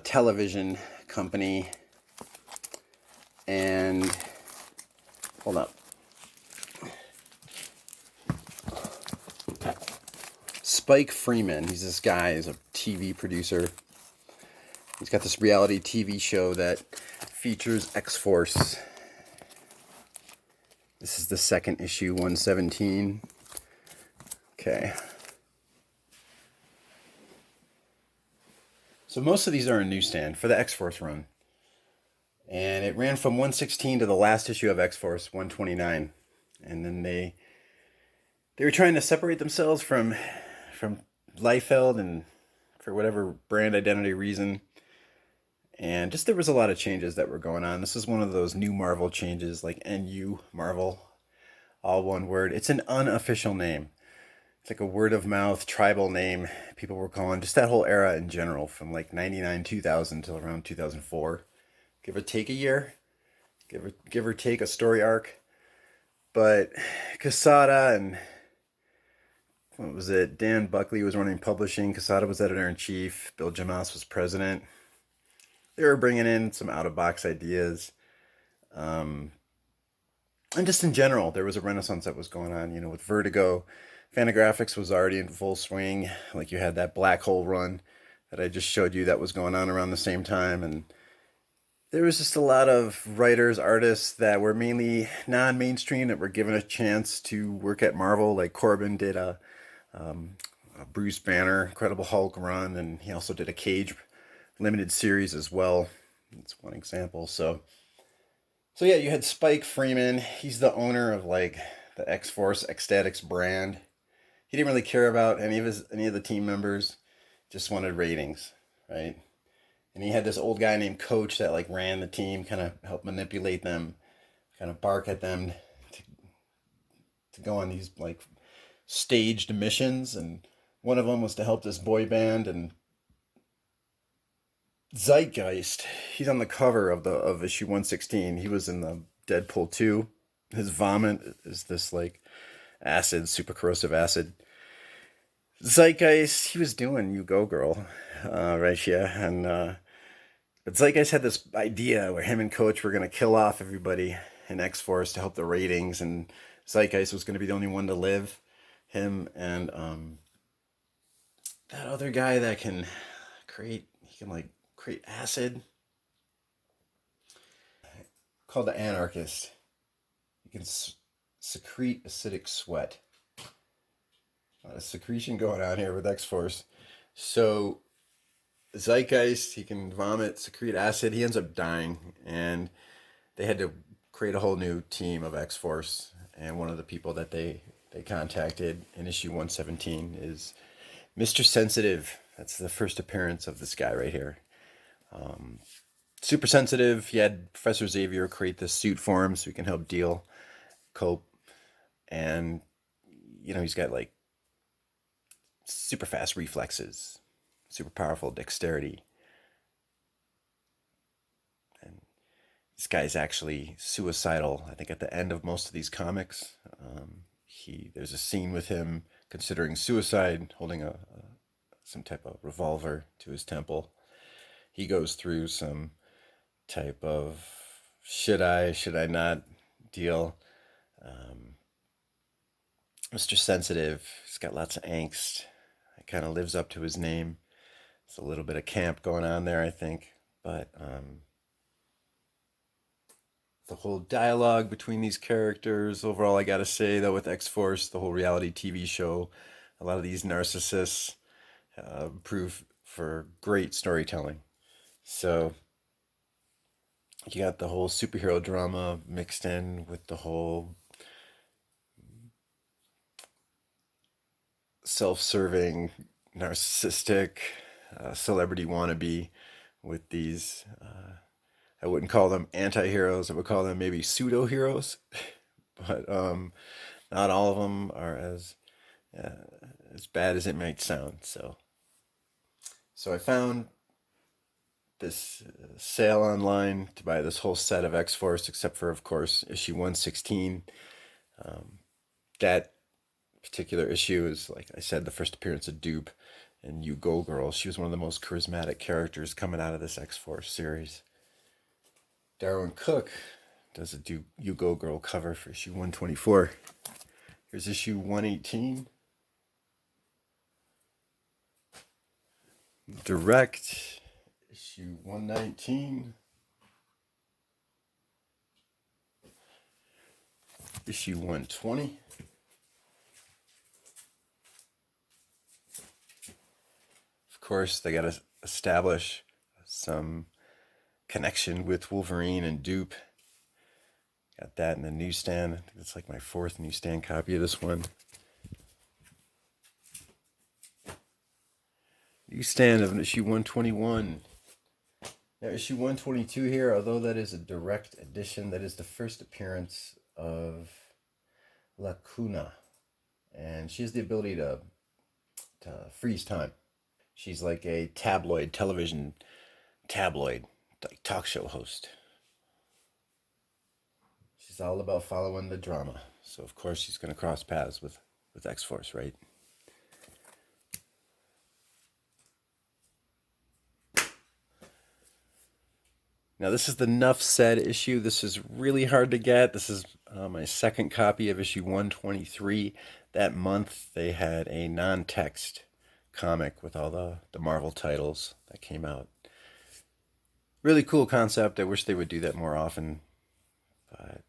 television company, and hold up. Spike Freeman, he's this guy, he's a TV producer. He's got this reality TV show that features X-Force. This is the second issue, 117. Okay. So most of these are in newsstand for the X-Force run. And it ran from 116 to the last issue of X-Force, 129. And then they were trying to separate themselves from Liefeld, and for whatever brand identity reason. And just there was a lot of changes that were going on. This is one of those new Marvel changes, like NU Marvel, all one word. It's an unofficial name. It's like a word of mouth tribal name people were calling just that whole era in general, from like 99, 2000 till around 2004. Give or take a year, give or take a story arc. But Quesada and what was it? Dan Buckley was running publishing. Quesada was editor-in-chief. Bill Jamas was president. They were bringing in some out-of-box ideas. And just in general, there was a renaissance that was going on, you know, with Vertigo. Fantagraphics was already in full swing. Like, you had that Black Hole run that I just showed you that was going on around the same time. And there was just a lot of writers, artists that were mainly non-mainstream that were given a chance to work at Marvel. Like Corbin did a Bruce Banner Incredible Hulk run, and he also did a Cage limited series as well. That's one example. So yeah, you had Spike Freeman. He's the owner of like the X-Force Ecstatics brand. He didn't really care about any of the team members. Just wanted ratings, right? And he had this old guy named Coach that like ran the team, kind of helped manipulate them, kind of bark at them to go on these like staged missions. And one of them was to help this boy band. And Zeitgeist, he's on the cover of issue 116. He was in the Deadpool 2. His vomit is this like acid, super corrosive acid. Zeitgeist, he was doing You Go Girl, right? Yeah, and but Zeitgeist had this idea where him and Coach were going to kill off everybody in X-Force to help the ratings, and Zeitgeist was going to be the only one to live. Him and that other guy that can create acid, called the Anarchist. He can secrete acidic sweat. A lot of secretion going on here with X-Force. So Zeitgeist, he can vomit, secrete acid. He ends up dying, and they had to create a whole new team of X-Force. And one of the people that they contacted in issue 117 is Mr. Sensitive. That's the first appearance of this guy right here. super sensitive. He had Professor Xavier create this suit for him so he can help cope. And, he's got like super fast reflexes, super powerful dexterity. And this guy's actually suicidal, I think, at the end of most of these comics. There's a scene with him considering suicide, holding some type of revolver to his temple. He goes through some type of should I not deal. Mr. Sensitive, he's got lots of angst. It kind of lives up to his name. It's a little bit of camp going on there, I think. But the whole dialogue between these characters, overall, I gotta say, though, with X-Force, the whole reality TV show, a lot of these narcissists prove for great storytelling. So you got the whole superhero drama mixed in with the whole self-serving, narcissistic, celebrity wannabe with these, I wouldn't call them anti-heroes, I would call them maybe pseudo-heroes, but not all of them are as bad as it might sound. So I found this sale online to buy this whole set of X-Force, except for, of course, issue 116. That particular issue is, like I said, the first appearance of Dupe and You Go Girl. She was one of the most charismatic characters coming out of this X-Force series. Darwin Cook does a You Go Girl cover for issue 124. Here's issue 118. Direct, issue 119. Issue 120. Of course, they got to establish some connection with Wolverine and Dupe. Got that in the newsstand. I think it's like my 4th newsstand copy of this one. Newsstand of issue 121. Now, issue 122 here, although that is a direct edition, that is the first appearance of Lacuna. And she has the ability to freeze time. She's like a television tabloid, like talk show host. She's all about following the drama. So, of course, she's going to cross paths with X-Force, right? Now, this is the Nuff Said issue. This is really hard to get. This is my second copy of issue 123. That month, they had a non-text comic with all the Marvel titles that came out. Really cool concept. I wish they would do that more often. But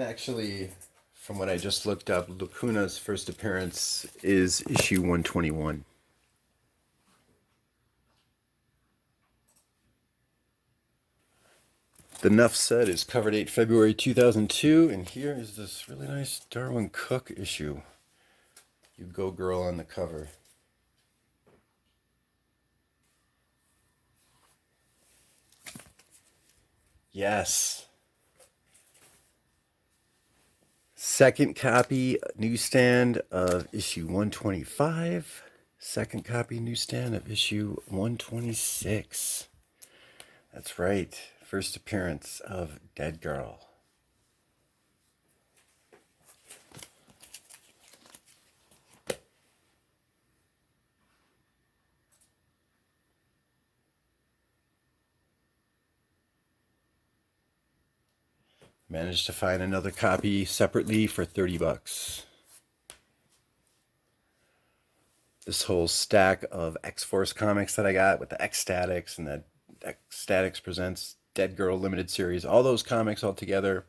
actually, from what I just looked up, Lacuna's first appearance is issue 121. The Nuff Said is cover date February 2002, and here is this really nice Darwin Cook issue. You Go Girl on the cover. Yes. Second copy newsstand of issue 125. Second copy newsstand of issue 126. That's right. First appearance of Dead Girl. Managed to find another copy separately for $30. This whole stack of X-Force comics that I got with the Ecstatics and the Ecstatics Presents Dead Girl limited series, all those comics all together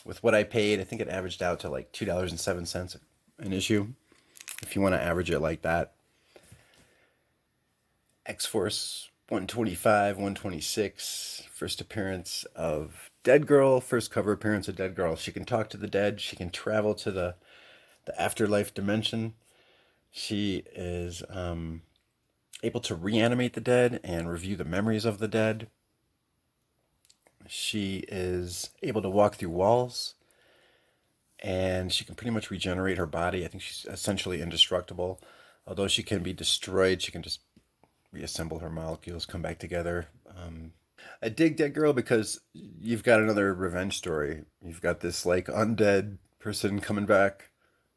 with what I paid, I think it averaged out to like $2.07 an issue, if you want to average it like that. X-Force 125, 126, first appearance of Dead Girl, first cover appearance of Dead Girl. She can talk to the dead, she can travel to the afterlife dimension, She is able to reanimate the dead and review the memories of the dead. She is able to walk through walls, and she can pretty much regenerate her body. I think she's essentially indestructible. Although she can be destroyed, she can just reassemble her molecules, come back together. I dig that girl because you've got another revenge story. You've got this like undead person coming back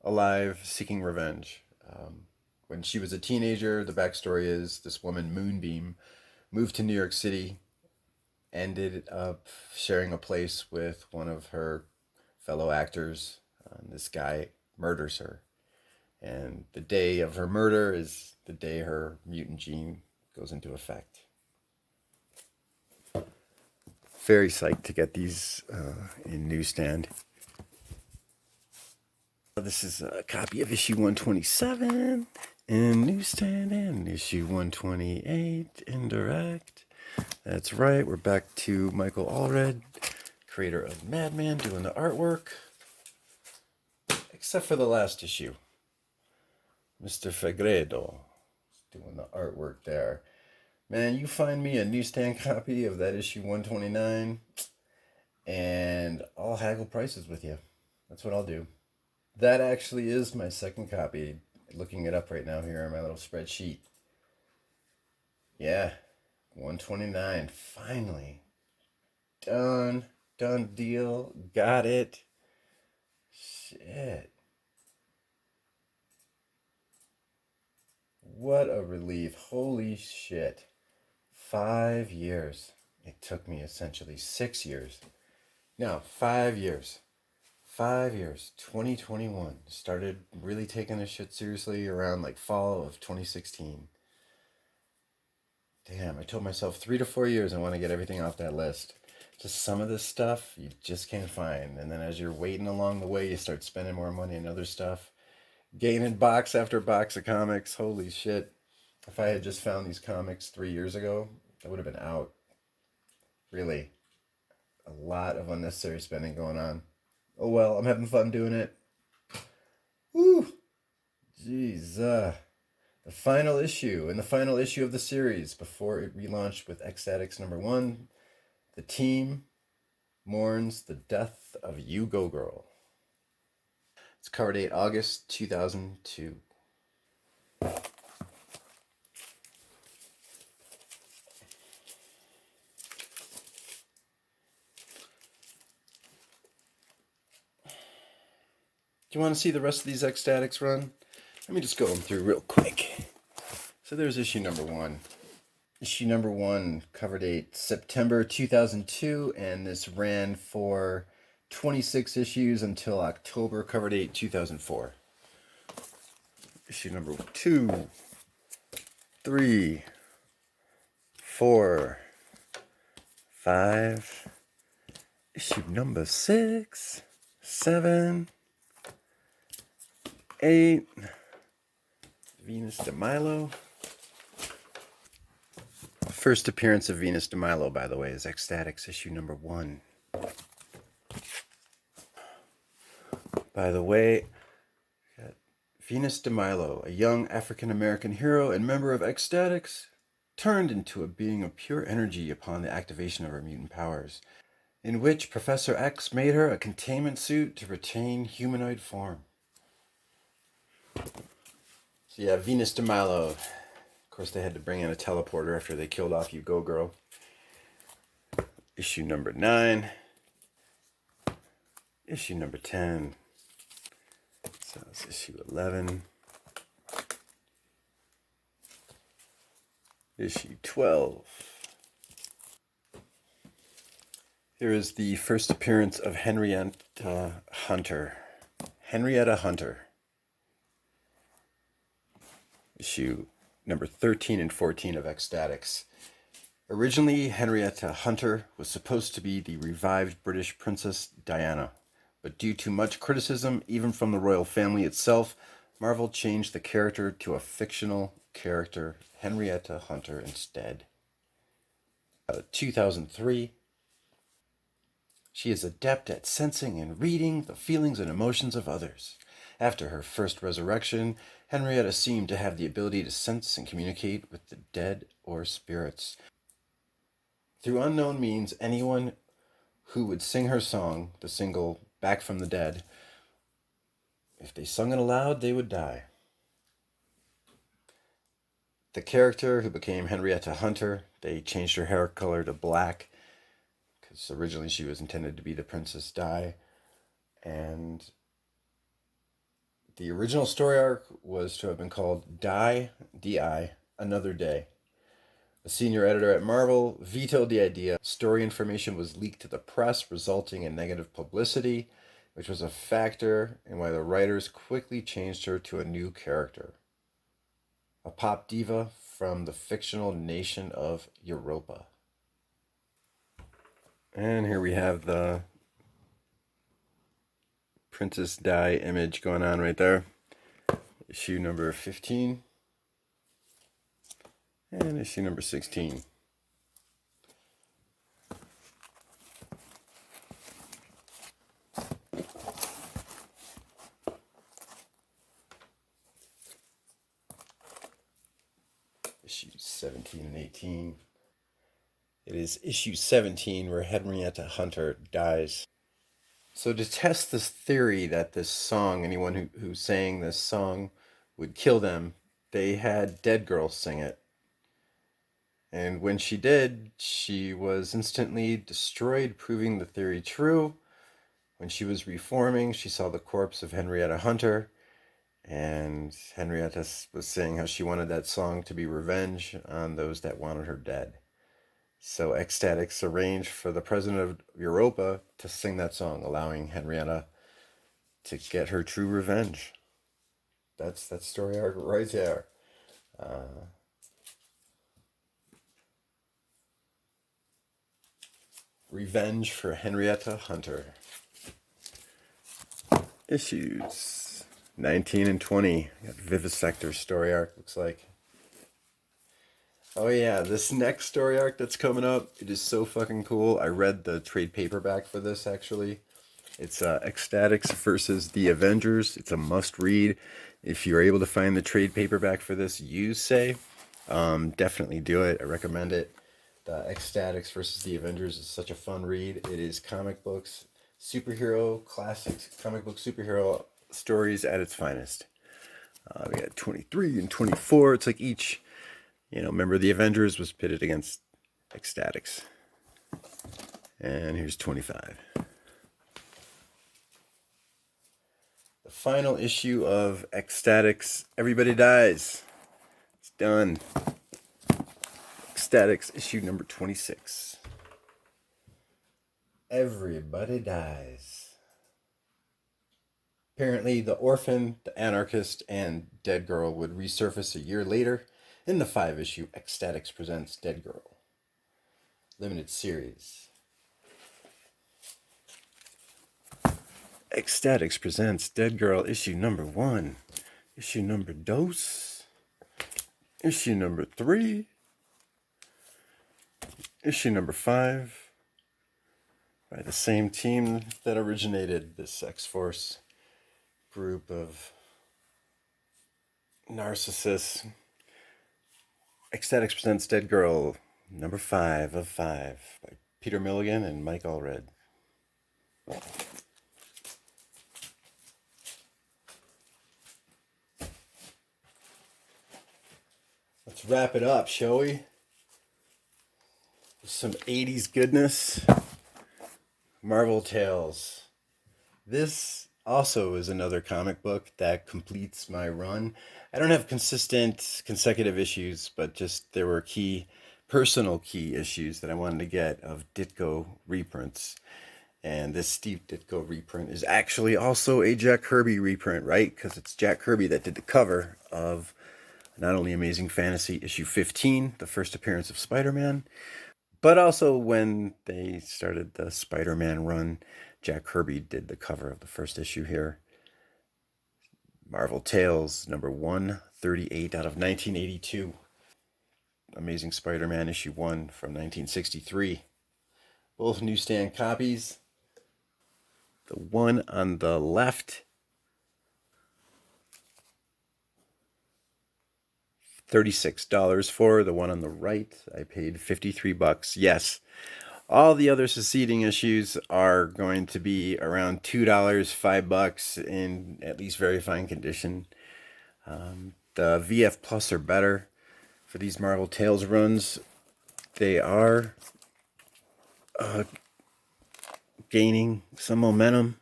alive, seeking revenge. When she was a teenager, the backstory is this woman, Moonbeam, moved to New York City, ended up sharing a place with one of her fellow actors. This guy murders her. And the day of her murder is the day her mutant gene goes into effect. Very psyched to get these in newsstand. This is a copy of issue 127 in newsstand and issue 128 in direct. That's right, we're back to Michael Allred, creator of Madman, doing the artwork. Except for the last issue. Mr. Fegredo doing the artwork there. Man, you find me a newsstand copy of that issue 129 and I'll haggle prices with you. That's what I'll do. That actually is my second copy. Looking it up right now here on my little spreadsheet. Yeah, 129. Finally. Done. Done deal. Got it. Shit. What a relief. Holy shit. 5 years. It took me essentially 6 years. No, 5 years. 5 years. 2021. Started really taking this shit seriously around like fall of 2016. Damn, I told myself 3 to 4 years I want to get everything off that list. Just some of this stuff you just can't find. And then as you're waiting along the way, you start spending more money on other stuff. Gaining box after box of comics. Holy shit. If I had just found these comics 3 years ago, I would have been out. Really. A lot of unnecessary spending going on. Oh well, I'm having fun doing it. Woo! Jeez. The final issue, and the final issue of the series before it relaunched with Ecstatics #1, the team mourns the death of You Go Girl. It's cover date August 2002. Do you want to see the rest of these Ecstatics run? Let me just go them through real quick. So there's issue #1. Issue #1, cover date September 2002, and this ran for 26 issues until October, cover date 2004. Issue #2, 3, 4, 5. Issue #6, 7, 8. Venus de Milo. First appearance of Venus de Milo, by the way, is Ecstatics issue #1. By the way, Venus de Milo, a young African-American hero and member of Ecstatics, turned into a being of pure energy upon the activation of her mutant powers, in which Professor X made her a containment suit to retain humanoid form. So yeah, Venus de Milo. Of course, they had to bring in a teleporter after they killed off You Go Girl. Issue #9. Issue #10. So that's issue 11. Issue 12. Here is the first appearance of Henrietta Hunter. Henrietta Hunter. Issue #13 and 14 of Ecstatics. Originally, Henrietta Hunter was supposed to be the revived British Princess Diana, but due to much criticism, even from the royal family itself, Marvel changed the character to a fictional character, Henrietta Hunter, instead. 2003. She is adept at sensing and reading the feelings and emotions of others. After her first resurrection, Henrietta seemed to have the ability to sense and communicate with the dead or spirits. Through unknown means, anyone who would sing her song, the single Back from the Dead, if they sung it aloud, they would die. The character who became Henrietta Hunter, they changed her hair color to black, because originally she was intended to be the Princess Di. And the original story arc was to have been called Die, D-I, Another Day. A senior editor at Marvel vetoed the idea. Story information was leaked to the press, resulting in negative publicity, which was a factor in why the writers quickly changed her to a new character. A pop diva from the fictional nation of Europa. And here we have the Princess Di image going on right there. Issue number 15. And issue number 16. Issues 17 and 18. It is issue 17 where Henrietta Hunter dies. So to test this theory that this song, anyone who sang this song would kill them, they had Dead Girl sing it. And when she did, she was instantly destroyed, proving the theory true. When she was reforming, she saw the corpse of Henrietta Hunter, and Henrietta was saying how she wanted that song to be revenge on those that wanted her dead. So Ecstatics arranged for the president of Europa to sing that song, allowing Henrietta to get her true revenge. That's that story arc right there. Revenge for Henrietta Hunter. Issues 19 and 20. Got Vivisector story arc, looks like. Oh yeah, this next story arc that's coming up, it is so fucking cool. I read the trade paperback for this, actually. It's Ecstatics versus the Avengers. It's a must-read. If you're able to find the trade paperback for this, definitely do it. I recommend it. The Ecstatics versus the Avengers is such a fun read. It is comic books, superhero classics, comic book superhero stories at its finest. We got 23 and 24. It's like each, member of the Avengers was pitted against Ecstatics. And here's 25. The final issue of Ecstatics, Everybody Dies. It's done. Ecstatics, issue number 26. Everybody dies. Apparently, the Orphan, the Anarchist, and Dead Girl would resurface a year later in the 5-issue Ecstatics Presents Dead Girl limited series. Ecstatics Presents Dead Girl, issue number 1, issue number 2, issue number 3, issue number 5, by the same team that originated this X-Force group of narcissists. Ecstatics Presents Dead Girl, number 5 of 5, by Peter Milligan and Mike Allred. Let's wrap it up, shall we? With some 80s goodness. Marvel Tales. This also is another comic book that completes my run. I don't have consistent consecutive issues, but just there were personal key issues that I wanted to get of Ditko reprints. And this Steve Ditko reprint is actually also a Jack Kirby reprint, right? Because it's Jack Kirby that did the cover of not only Amazing Fantasy issue 15, the first appearance of Spider-Man, but also when they started the Spider-Man run, Jack Kirby did the cover of the first issue here. Marvel Tales, number 138 out of 1982. Amazing Spider-Man issue 1 from 1963. Both newsstand copies. The one on the left $36 for. The one on the right, I paid $53. Yes, all the other succeeding issues are going to be around $2, $5 in at least very fine condition. The VF Plus are better for these Marvel Tales runs. They are gaining some momentum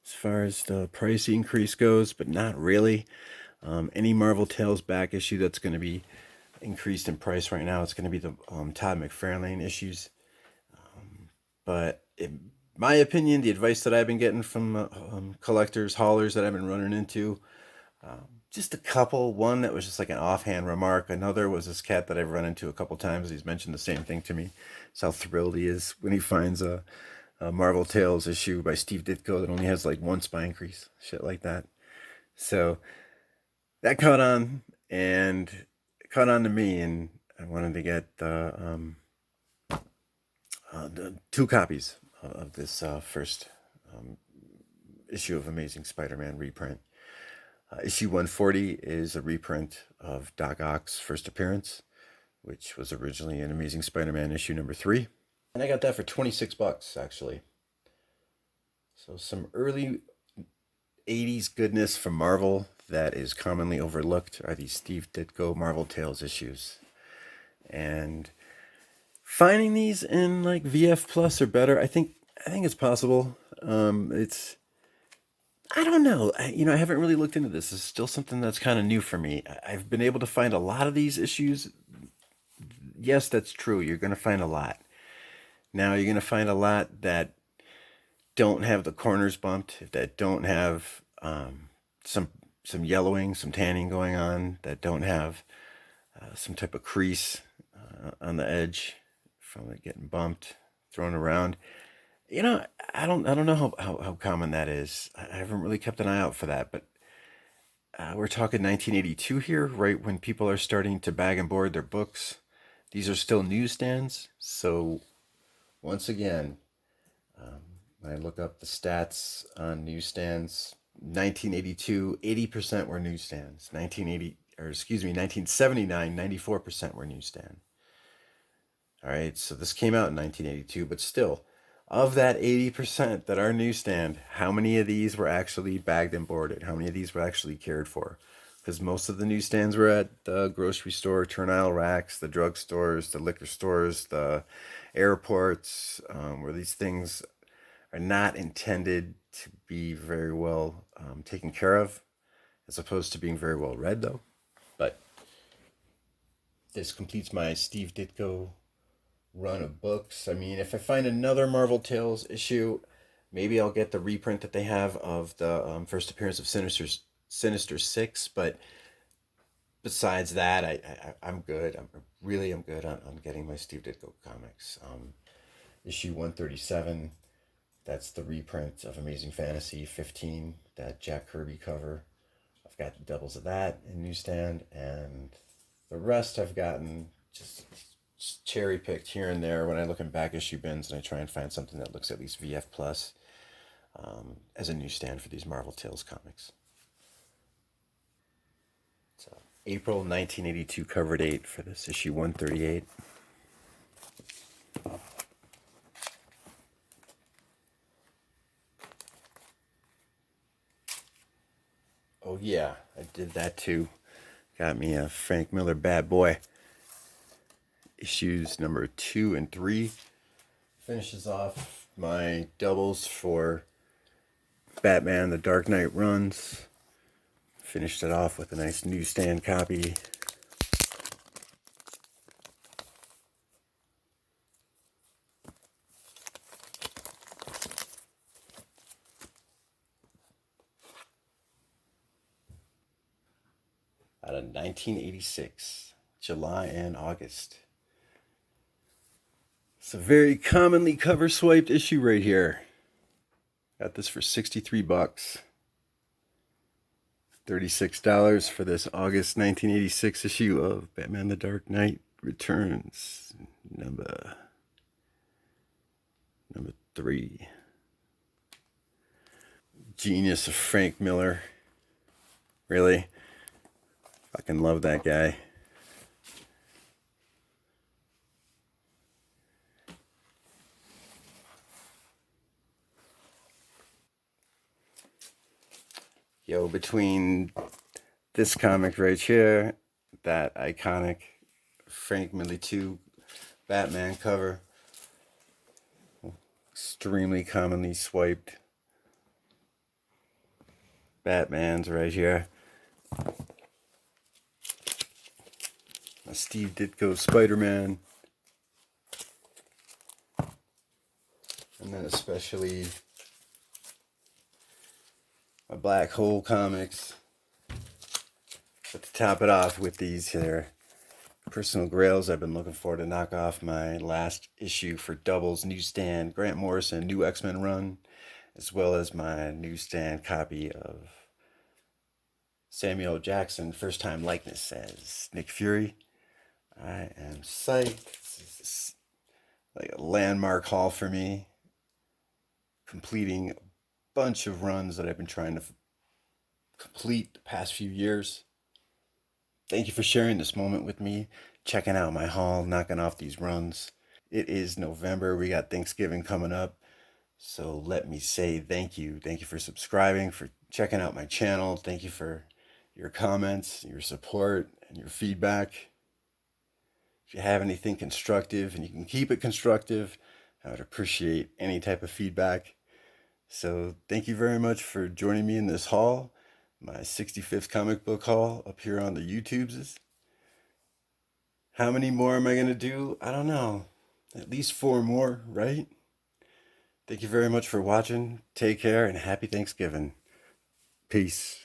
as far as the price increase goes, but not really. Any Marvel Tales back issue that's going to be increased in price right now, it's going to be the Todd McFarlane issues. But in my opinion, the advice that I've been getting from collectors, haulers that I've been running into, just a couple. One that was just like an offhand remark. Another was this cat that I've run into a couple times. He's mentioned the same thing to me. It's how thrilled he is when he finds a Marvel Tales issue by Steve Ditko that only has like one spine crease. Shit like that. So that caught on, and it caught on to me, and I wanted to get the 2 copies of this first issue of Amazing Spider-Man reprint. Issue 140 is a reprint of Doc Ock's first appearance, which was originally in Amazing Spider-Man issue number 3. And I got that for $26, actually. So some early 80s goodness from Marvel that is commonly overlooked are these Steve Ditko Marvel Tales issues. And finding these in like VF Plus or better, I think it's possible. I don't know. I haven't really looked into this. It's still something that's kind of new for me. I've been able to find a lot of these issues. Yes, that's true. You're going to find a lot. Now you're going to find a lot that don't have the corners bumped, that don't have some yellowing, some tanning going on, that don't have some type of crease on the edge from it getting bumped, thrown around. I don't know how common that is. I haven't really kept an eye out for that, but we're talking 1982 here, right when people are starting to bag and board their books. These are still newsstands, so once again, when I look up the stats on newsstands, 1982, 80% were newsstands. 1979, 94% were newsstand. All right, so this came out in 1982, but still, of that 80% that are newsstand, how many of these were actually bagged and boarded? How many of these were actually cared for? Because most of the newsstands were at the grocery store, turn aisle racks, the drugstores, the liquor stores, the airports, where these things are not intended to be very well taken care of, as opposed to being very well read, though. But this completes my Steve Ditko run of books. I mean, if I find another Marvel Tales issue, maybe I'll get the reprint that they have of the first appearance of Sinister Six. But besides that, I'm good. I'm good on getting my Steve Ditko comics. Issue 137, that's the reprint of Amazing Fantasy 15, that Jack Kirby cover. I've got doubles of that in newsstand, and the rest I've gotten just cherry picked here and there when I look in back issue bins and I try and find something that looks at least VF Plus as a newsstand for these Marvel Tales comics. So April 1982 cover date for this issue 138. Oh yeah, I did that too. Got me a Frank Miller Bad Boy. Issues number 2 and 3 finishes off my doubles for Batman The Dark Knight runs. Finished it off with a nice newsstand copy. Out of 1986, July and August. It's a very commonly cover swiped issue right here. Got this for $63. $36 for this August 1986 issue of Batman The Dark Knight Returns. Number 3. Genius of Frank Miller. Really? Fucking love that guy. Yo, between this comic right here, that iconic Frank Miller 2 Batman cover, extremely commonly swiped Batman's right here. A Steve Ditko Spider-Man. And then especially my Black Hole comics. But to top it off with these here personal grails, I've been looking forward to knock off my last issue for Double's newsstand Grant Morrison New X-Men run, as well as my newsstand copy of Samuel Jackson first time likeness as Nick Fury. I am psyched. This is like a landmark haul for me, completing a bunch of runs that I've been trying to complete the past few years. Thank you for sharing this moment with me, checking out my haul, knocking off these runs. It is November. We got Thanksgiving coming up. So let me say thank you. Thank you for subscribing, for checking out my channel. Thank you for your comments, your support, and your feedback. If you have anything constructive, and you can keep it constructive, I would appreciate any type of feedback. So thank you very much for joining me in this haul, my 65th comic book haul up here on the YouTubes. How many more am I going to do? I don't know. At least 4 more, right? Thank you very much for watching. Take care and happy Thanksgiving. Peace.